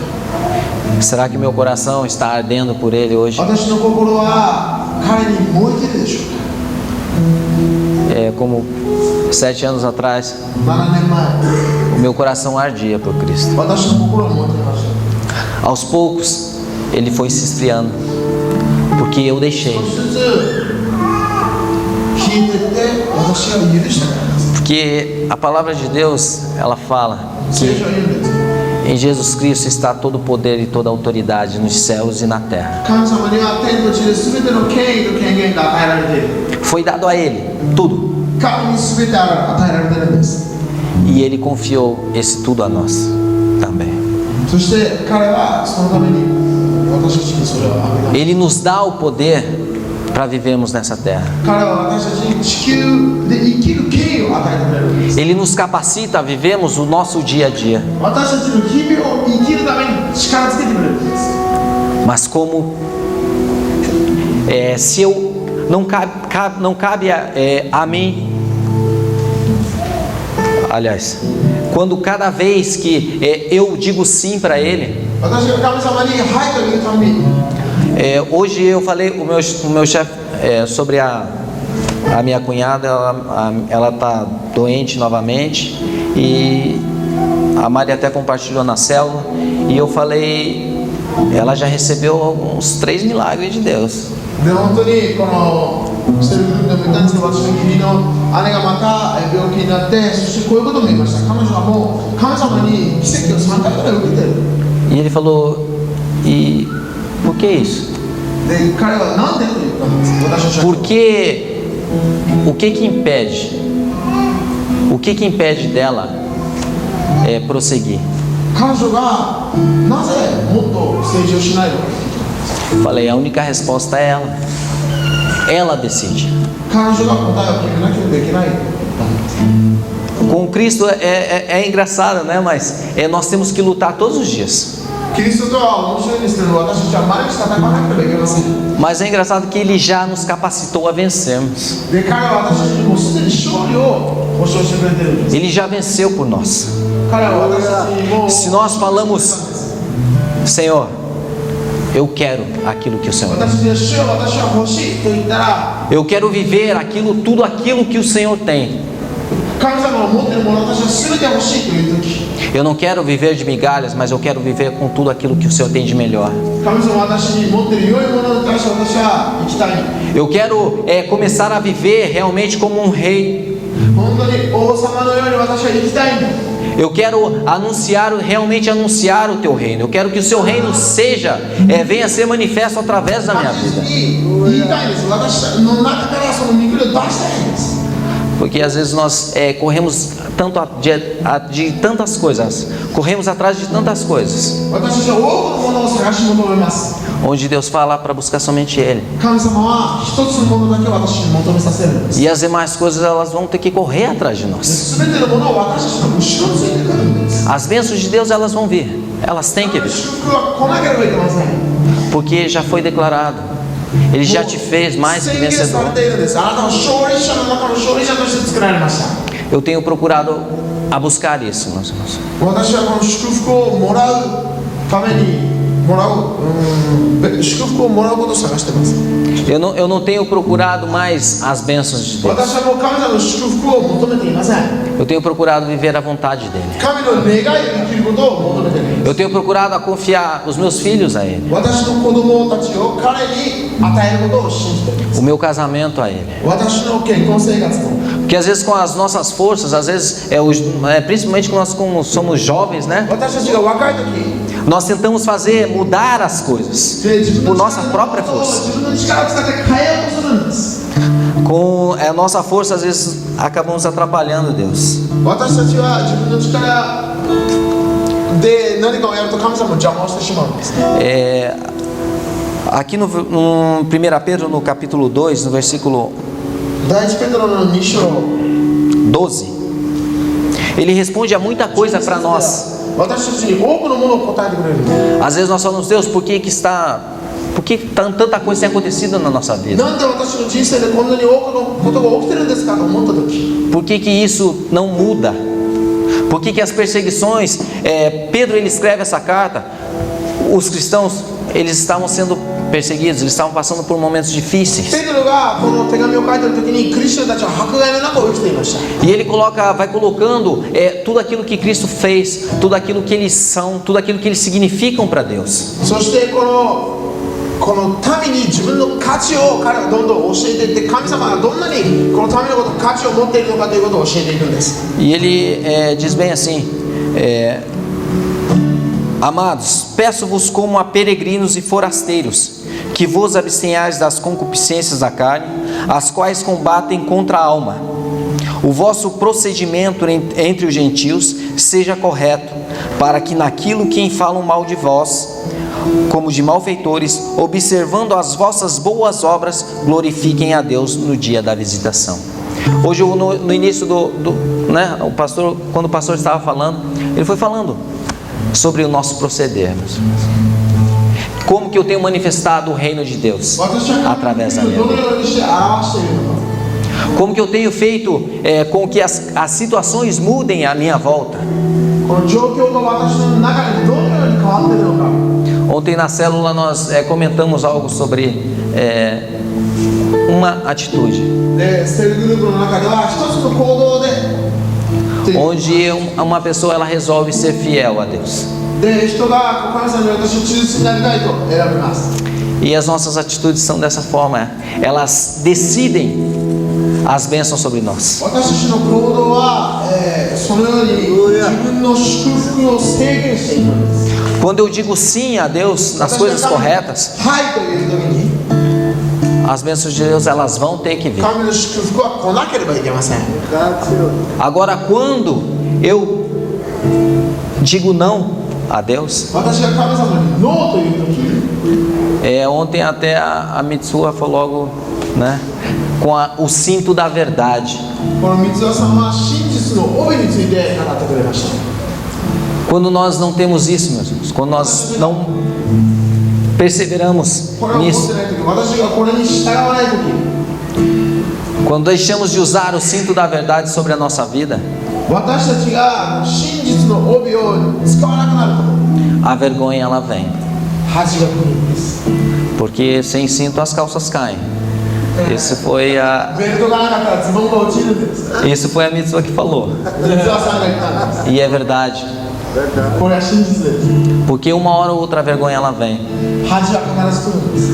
Será que meu coração está ardendo por Ele hoje? 私の心は彼に燃えているでしょうか。 É como 7 anos atrás, 7年前、 o meu coração ardia por Cristo. 私の心は燃えていました。 Aos poucos, ele foi se esfriando, porque eu deixei. 少しずつ引いていって私は許したからです。 Porque a palavra de Deus, ela fala 聖 que 書は言うんです。 em Jesus Cristo está todo o poder e toda a autoridade nos céus e na terra. 神様には天と地で全ての権威と権限が与えられている。 Foi dado a Ele tudo, 神に全て与えられているんです。 e Ele confiou esse tudo a nós também. そして彼はそのために私たちにそれをあげた。 Ele nos dá o poder para vivermos nessa terra. 彼は私たちに地球で生きる権威を与えてくれるんです。 Ele nos capacita a vivermos o nosso dia a dia. 私たちの日々を生きるために力づけてくれるんです。 Mas como se eu não cabe a mim, aliás, quando cada vez que eu digo sim para Ele, 私が神様にはいというために、 hoje eu falei o meu chefe sobre a minha cunhada, ela está doente novamente, e a Mari até compartilhou na célula, e eu falei, ela já recebeu uns 3 milagres de Deus. で本当にこのセルフグループでも言ったんですけど、私の義理の姉がまた病気になって、そしてこういうことも言いました。彼女はもう神様に奇跡を3回ぐらい受けてる。 E ele falou, e por que isso? で彼はなんでと言ったんです。私たちは Porque o que que impede dela prosseguir? 彼女がなぜもっと成長しないのか。 Falei, a única resposta é ela. Ela decide. 彼女が答えを決めなきゃいけない。 Com Cristo é engraçado, né? Mas nós temos que lutar todos os dias. キリストとは面白いんですけど、私たちは毎日戦わなければいけません。 Mas é engraçado que Ele já nos capacitou a vencermos. で彼は私たちにもうすでに勝利を保証してくれてるんです。 Ele já venceu por nós. 彼は私たちにもう Se nós falamos, Senhor, eu quero aquilo que o Senhor tem. 私たちは主よ私は欲しいと言ったら、 Eu quero viver tudo aquilo que o Senhor tem. 神様が持っているもの私は全て欲しいという時、 Eu não quero viver de migalhas, mas eu quero viver com tudo aquilo que o Senhor tem de melhor. 神様は私に持っている良いものに対して私は生きたい。 Eu quero começar a viver realmente como um rei. 本当に王様のように私は生きたいんだ。 Eu quero realmente anunciar o teu reino. Eu quero que o seu reino venha a ser manifesto através da minha 私 vida. に言いたいんです。私の中からその御国を出したいんです。 Porque às vezes nós corremos tanto de tantas coisas, corremos atrás de tantas coisas, 私たちは多くのものを探し求めます。 onde Deus fala para buscar somente Ele. 神様は一つのものだけを私に求めさせるんです。 E as demais coisas elas vão ter que correr atrás de nós. すべてのものを私たちの後ろについてくるんです。 As bênçãos de Deus elas vão vir, elas têm que vir, 祝福は来なければいけません。 porque já foi declarado. Ele já te fez mais que 宣言さ vencedor. れているんです。あなたは勝利者の中の勝利者として作られました。 Eu tenho procurado a buscar isso, meus irmãos. 私はこの祝福をもらうために祝福をもらうことを探しています。 Eu não tenho procurado mais as bênçãos de Deus. 私はもう神様の祝福を求めていません。 Eu tenho procurado viver a vontade dele. 神の願いで生きることを求めています。 Eu tenho procurado a confiar os meus filhos a ele, 私の子供たちを彼に与えることを信じています。 o meu casamento a ele. 私の結婚生活も Porque às vezes com as nossas forças, às vezes principalmente nós como somos jovens, né? 私たちが若い時 Nós tentamos mudar as coisas por nossa própria força. 自分の力を使って変えようとするんです。 Com a nossa força, às vezes acabamos atrapalhando Deus. 私たちは自分の力で何かをやると神様も邪魔をしてしまうんです。 Aqui no 1 Pedro, no capítulo 2, no versículo 第一ペテロの2章 12, ele responde a muita coisa para nós. 私たちに多くのものを答えてくれる。 Às vezes nós falamos, Deus, por que tanta coisa tem acontecido na nossa vida? なんで私の人生でこんなに多くのことが起きてるんですかと思った時、 Por que isso não muda? Por que as perseguições, Pedro ele escreve essa carta, os cristãos eles estavam sendo perseguidos, eles estavam passando por momentos difíceis. ペテロがこの手紙を書いている時にクリスチャンたちは迫害の中を生きていました。 E ele vai colocando tudo aquilo que Cristo fez, tudo aquilo que eles são, tudo aquilo que eles significam para Deus. そしてこの民に自分の価値を彼はどんどん教えていって、神様がどんなにこの民のこと価値を持っているのかということを教えていくんです。 E ele diz bem assim: Amados, peço-vos como a peregrinos e forasteiros, que vos abstenhais das concupiscências da carne, as quais combatem contra a alma. O vosso procedimento entre os gentios seja correto, para que naquilo quem falam mal de vós, como de malfeitores, observando as vossas boas obras, glorifiquem a Deus no dia da visitação. Hoje, no início né, quando o pastor estava falando, ele foi falando sobre o nosso proceder. Como que eu tenho manifestado o reino de Deus através da minha vida? Como que eu tenho feito com que as situações mudem à minha volta? Ontem na célula nós comentamos algo sobre uma atitude, onde uma pessoa ela resolve ser fiel a Deus. E as nossas atitudes são dessa forma, elas decidem as bênçãos sobre nós. Quando eu digo sim a Deus nas coisas corretas, as bênçãos de Deus elas vão ter que vir. Agora, quando eu digo não a Deus, ontem até a Mitsuha falou logo, né, com o cinto da verdade. Quando nós não temos isso, meus irmãos, quando nós não perseveramos nisso, quando deixamos de usar o cinto da verdade sobre a nossa vida, a vergonha ela vem, porque sem cinto as calças caem. Isso foi a Mitsuha que falou. E é verdade. Porque uma hora ou outra a vergonha ela vem.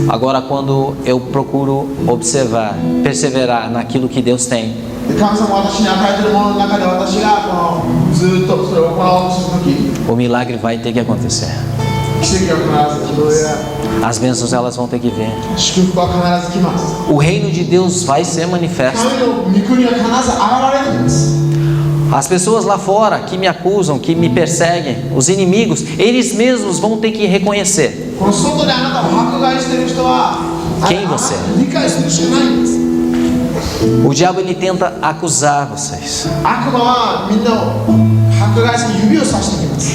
Agora, quando eu procuro observar, perseverar naquilo que Deus tem, o milagre vai ter que acontecer. As bênçãos elas vão ter que vir. O reino de Deus vai ser manifesto. As pessoas lá fora que me acusam, que me perseguem, os inimigos, eles mesmos vão ter que reconhecer quem você é. O diabo ele tenta acusar vocês.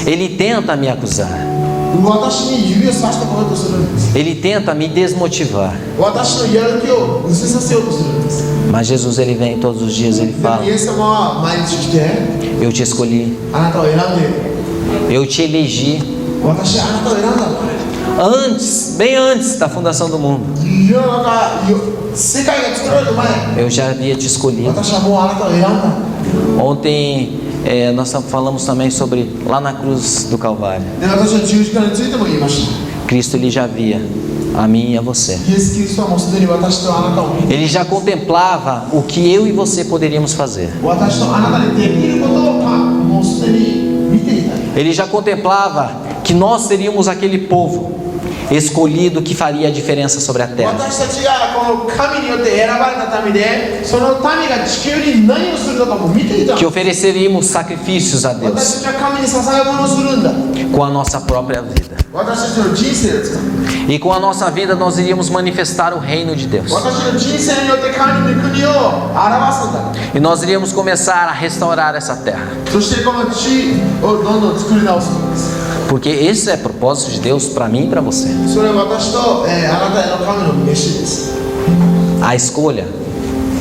Ele tenta me acusar. Ele tenta me desmotivar. Mas Jesus ele vem todos os dias, ele fala: eu te escolhi, eu te elegi antes, bem antes da fundação do mundo. Eu já havia te escolhido. Ontem nós falamos também sobre lá na cruz do Calvário. Cristo ele já via a mim e a você. Ele já contemplava o que eu e você poderíamos fazer. Ele já contemplava que nós seríamos aquele povo escolhido que faria a diferença sobre a terra. 私たちがこの神によって選ばれた民で、その民が地球に何をするのかも見ていた。 Que ofereceríamos sacrifícios a 私 Deus たちは神に捧げ物をするんだ。 com a nossa própria vida. 私たちの人生を使う。 E com a nossa vida nós iríamos manifestar o reino de Deus. 私の人生によって神の国を表すんだ。 E nós iríamos começar a restaurar essa terra. そしてこの地をどんどん作り直すんです。 Porque esse é o propósito de Deus para mim e para você. それは私と、あなたへの神の召しです。 A escolha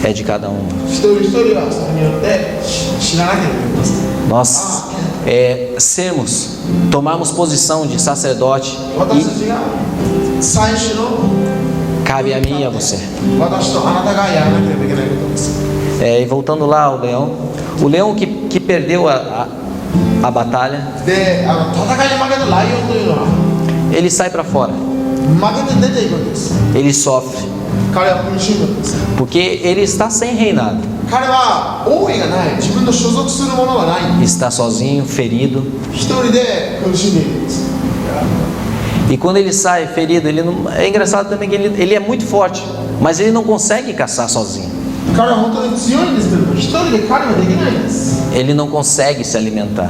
é de cada um. 一人一人はそれによって知らなければいけません。 Nós tomarmos posição de sacerdote 私たち e が最初の cabe a mim e a você. 私とあなたがやらなければいけないことです。 E voltando lá ao leão, o leão que perdeu a batalha, で、戦いに負けたライオンというのは ele sai para fora, 負けて出ていくんです。 ele sofre, 彼は苦しむんです。 porque ele está sem reinado, 彼は王位がない、自分の所属するものがない、 está sozinho, ferido. 一人で苦しんでいるんです。 E quando ele sai ferido, ele não, é engraçado também que ele é muito forte, mas ele não consegue caçar sozinho. 彼は本当に強いんですけども、一人で狩りはできないんです。 Ele não consegue se alimentar.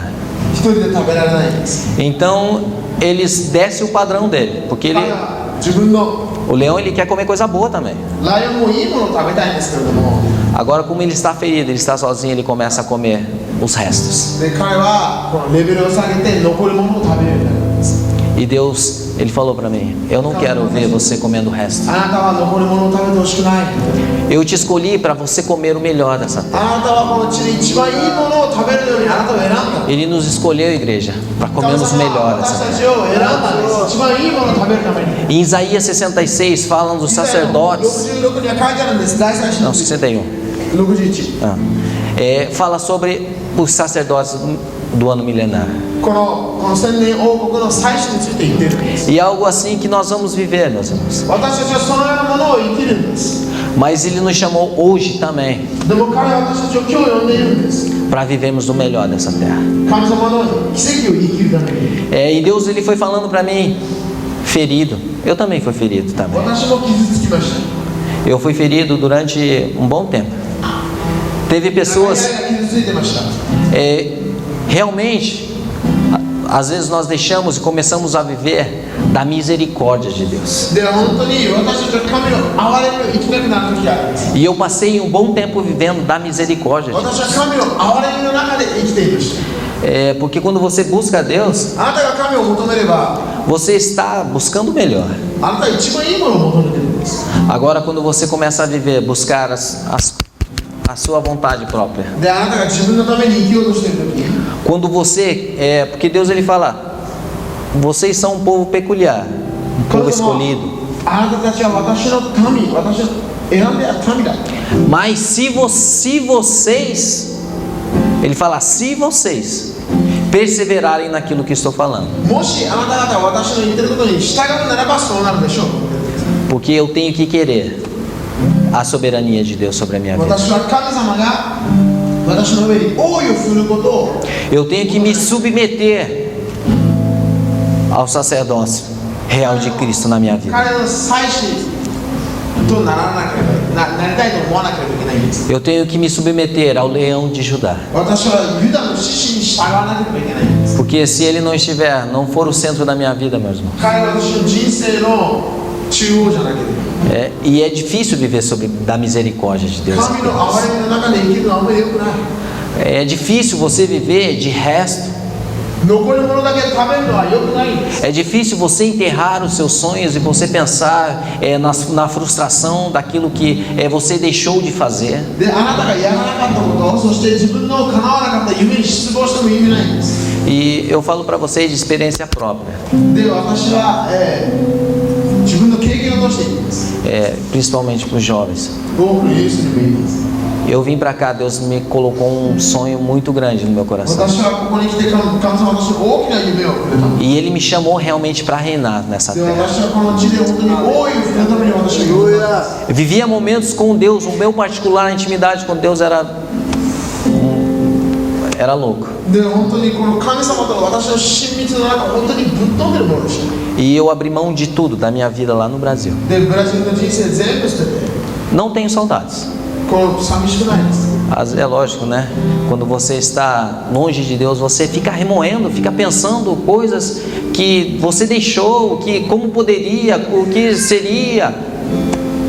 一人で食べられないんです。 Então eles descem o padrão dele, porque ele, 彼は自分の o leão ele quer comer coisa boa também. ライオンもいいものを食べたいんですけれども、 Agora como ele está ferido, ele está sozinho, ele começa a comer os restos. で彼はこのレベルを下げて残り物を食べるようになるんです。 E Deus, ele falou para mim: eu não quero ver você comendo o resto. あなたは残り物を食べてほしくない。 Eu te escolhi para você comer o melhor dessa terra. あなたはこの地で一番いいものを食べるようにあなたを選んだ。 Ele nos escolheu, igreja, para 神 comermos o 様 melhor は dessa 私た terra. ちを選んだんです。一番いいものを食べるために。 Em Isaías 66 falam dos sacerdotes. 66には書いてあるんです。第3章 Não, 61. 61。 Ah. Fala sobre os sacerdotes do ano milenar. この千年王国の最初について言っているんです。 E algo assim que nós vamos viver, meus irmãos. 私たちはそのようなものを生きるんです。 Mas Ele nos chamou hoje também でも彼は私たちを今日呼んでいるんです。 para vivermos o melhor dessa terra. 神様の奇跡を生きるために。 E Deus ele foi falando para mim, ferido. Eu também fui ferido também. 私も傷つきました。 Eu fui ferido durante um bom tempo. Teve pessoas, 中に傷ついてました。 realmente, às vezes nós deixamos e começamos a viver da misericórdia de Deus. で本当に私たちは神の憐れみを生きなくなる時があるんです。 E eu passei um bom tempo vivendo da misericórdia de Deus. 私は神の憐れみの中で生きていました。 Porque quando você busca a Deus, あなたが神を求めれば、 você está buscando o melhor. あなたは一番いいものを求めているんです。 Agora, quando você começa a viver, buscar a sua vontade própria, であなたが自分のために生きようとしている時、 quando você, porque Deus ele fala, vocês são um povo peculiar, um povo escolhido. あなたたちは私の民、私の選んだ民だ。 Mas se vocês, ele fala, se vocês perseverarem naquilo que estou falando, もしあなた方は私の言っていることに従うならばそうなるでしょう。 porque eu tenho que querer a soberania de Deus sobre a minha vida. 私は神様が私の上に王位を振ることを、 Eu tenho que me submeter ao sacerdócio real de Cristo na minha vida. 彼の祭司とならなければなりたいと思わなければいけないんです。 Eu tenho que me submeter ao leão de Judá. 私はユダの獅子に従わなければいけないんです。 Porque se ele não estiver, não for o centro da minha vida, meus irmãos. 彼は私の人生の中央じゃなければ。 E é difícil viver da misericórdia de Deus. 神の憐れみの中で生きるのはあんまり良くない。 É difícil você viver de resto. 残り物だけ食べるのは良くないんです。 É difícil você enterrar os seus sonhos e você pensar na frustração daquilo que você deixou de fazer. であなたがやらなかったこと、そして自分の叶わなかった夢に失望しても意味ないんです。 E eu falo para vocês de experiência própria. で私は、自分の経験を通して言います。 Principalmente para os jovens. 多くのユースにも言います。 Eu vim para cá, Deus me colocou um sonho muito grande no meu coração. 私はここに来て神様は私に大きな夢をくれた。 E Ele me chamou realmente para reinar nessa で terra. 私はこの地で本当に王位を振るために私は呼んだんです。 Eu vivia momentos com Deus, o meu particular, a intimidade com Deus era louco. で本当にこの神様と私の親密の中、本当にぶっ飛んでるものでした。E eu abri mão de tudo da minha vida lá no Brasil. でブラジルの人生全部捨てて Não tenho saudades. こう寂しくないです É lógico, né? Quando você está longe de Deus, você fica remoendo, fica pensando coisas que você deixou, que como poderia, o que seria.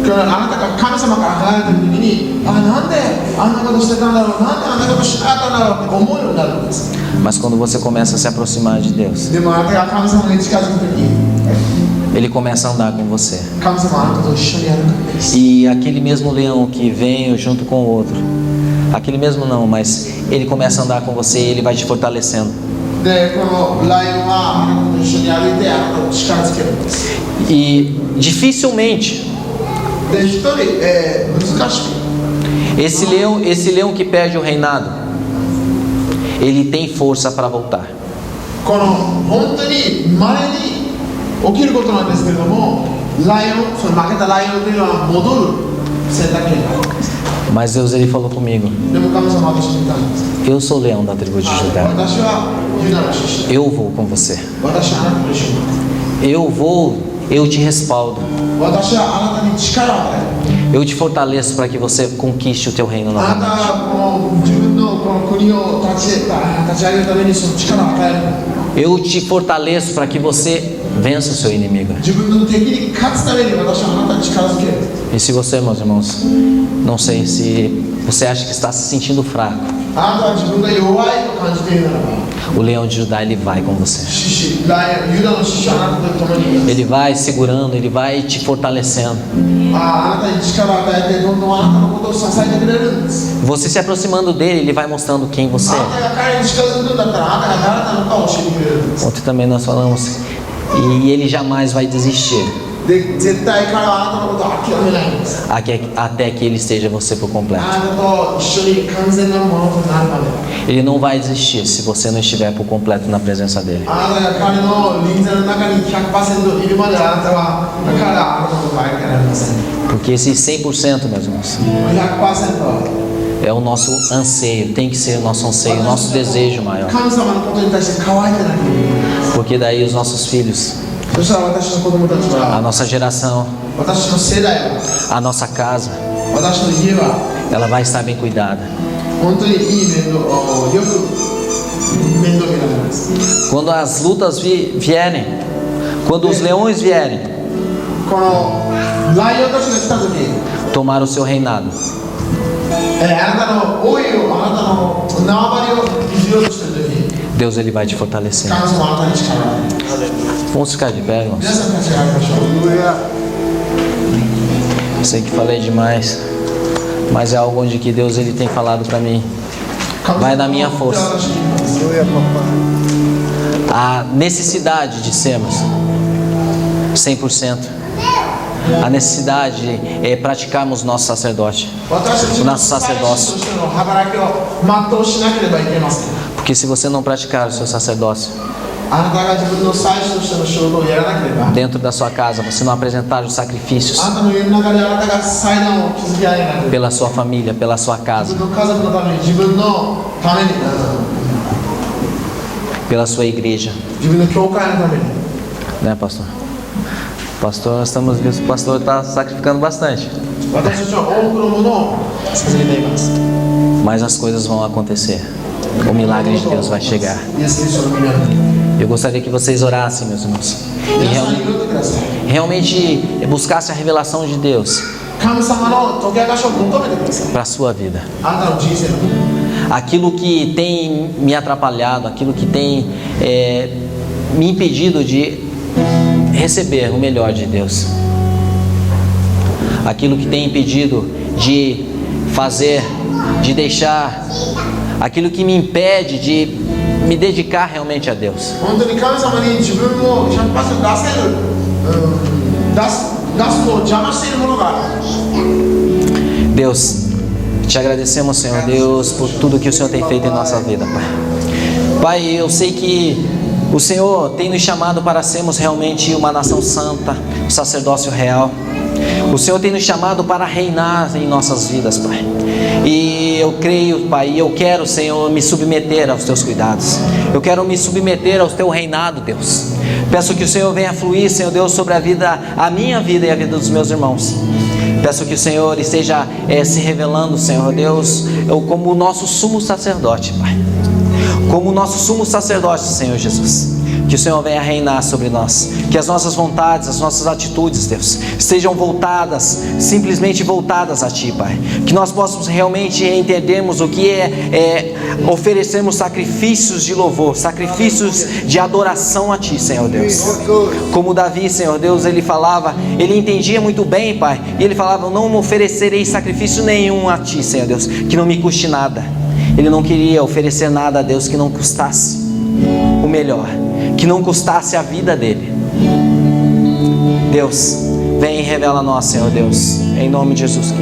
あなたが神様から離れてる時になんであんなことしてたんだろうなんであんなことしなかったんだろうって思うようになるんです Mas quando você começa a se aproximar de Deus, でもあなたが神様に近づく時 Ele começa a andar com você. 神様はあなたと一緒に歩くんです E aquele mesmo leão que vem junto com o outro, aquele mesmo não, mas ele começa a andar com você e ele vai te fortalecendo. でこのライオンはあなたと一緒に歩いてあなたを力づけるんです E dificilmente で一人、難しく esse leão que perde o reinado, ele tem força para voltar. この本当に稀に起きることなんですけれどもライオンその負けたライオンというのは戻る選択権があるんです Mas Deus ele falou comigo: でも神様は私に言ったんです Eu sou o leão da tribo de Judá. 私はユダの出身 Eu vou com você. 私はあなたと一緒にいます Eu te respaldo. 私はあなたに力を与える Eu te fortaleço para que você conquiste o teu reino あなた novamente. はこの自分のこの国を立ち上げるためにその力を与える Eu te fortaleço para que você vença o seu inimigo. 自分の敵に勝つために私はあなたに力づける E se você, meus irmãos, não sei se você acha que está se sentindo fraco, あなたは自分が弱いと感じているならば o leão de Judá ele vai com você. ユダの獅子はあなたと共にいます Ele vai segurando, ele vai te fortalecendo. あなたに力を与えてどんどんあなたのことを支えてくれるんです Você se aproximando dele, ele vai mostrando quem você あな é. たが彼に近づくんだったらあなたが誰なのかを教えてくれるんです Ontem também nós falamos. E ele jamais vai desistir で絶対彼はあなたのことを諦めないんです até que ele esteja você por completo. あなたと一緒に完全なものとなるまで Ele não vai desistir se você não estiver por completo na presença dele. あなたが彼の臨在の中に 100% いるまであなたは彼はあなたのことを愛せられません Porque esse 100%, meus irmãos, 100% は é o nosso anseio, tem que ser o nosso anseio, o nosso desejo maior. 神様のことに対して乾いてなきゃいけない Porque daí os nossos filhos, そしたら私の子供たち a は nossa geração, 私の世代は a nossa casa, 私の家は ela vai estar bem cuidada. 本当にいい面倒よく面倒見られます Quando as lutas vierem, quando os leões vierem このライオンたちが来た時 tomar o seu reinado, あなたの王位をあなたの縄張りを譲ろうとしている時 Deus ele vai te fortalecer. 神様はあなたに力を与える Vamos ficar de pé, irmãos. 皆さん立ち上がりましょう Sei que falei demais, mas é algo onde que Deus ele tem falado para mim. Vai na minha força. A necessidade de sermos 100%. A necessidade é praticarmos nosso sacerdote, 私たち o の nosso 祭司 sacerdócio. としての働きを全うしなければいけません Porque se você não praticar o seu sacerdócio あなたが自分の祭司としての仕事をやらなければ dentro da sua casa, você não apresentar os sacrifícios あなたの家の中であなたが祭壇を築き上げなければ pela sua família, pela sua 自 casa, 分の家族のために自分のために pela sua igreja, 自分の教会のために né, pastor? Pastor, nós estamos vendo que o pastor está sacrificando bastante, 私たちは多くのものを捧げています mas as coisas vão acontecer. O milagre de Deus vai chegar. イエス・キリストの皆に Eu gostaria que vocês orassem, meus irmãos, e 皆さんに祈ってください realmente buscassem a revelação de Deus 神様の解き明かしを求めてください para a sua vida. あなたの人生の Aquilo que tem me atrapalhado, aquilo que tem me impedido de receber o melhor de Deus, aquilo que tem impedido de fazer, de deixar, aquilo que me impede de me dedicar realmente a Deus. 本当に神様に自分を 100% 出せる、出すのを邪魔しているものがある Deus, te agradecemos, Senhor Deus, por tudo que o Senhor tem feito em nossa vida, Pai. Pai, eu sei que o Senhor tem nos chamado para sermos realmente uma nação santa, um sacerdócio real. O Senhor tem nos chamado para reinar em nossas vidas, Pai. E eu creio, Pai, e eu quero, Senhor, me submeter aos Teus cuidados. Eu quero me submeter ao Teu reinado, Deus. Peço que o Senhor venha fluir, Senhor Deus, sobre a minha vida e a vida dos meus irmãos. Peço que o Senhor esteja se revelando, Senhor Deus, como o nosso sumo sacerdote, Pai. Como o nosso sumo sacerdote, Senhor Jesus. Que o Senhor venha reinar sobre nós. Que as nossas vontades, as nossas atitudes, Deus, estejam voltadas, simplesmente voltadas a Ti, Pai. Que nós possamos realmente entendermos o que é oferecermos sacrifícios de louvor, sacrifícios de adoração a Ti, Senhor Deus. Como Davi, Senhor Deus, ele falava, ele entendia muito bem, Pai. E ele falava: eu não oferecerei sacrifício nenhum a Ti, Senhor Deus, que não me custe nada. Ele não queria oferecer nada a Deus que não custasse o melhor, que não custasse a vida dele. Deus, vem e revela a nós, Senhor Deus, em nome de Jesus.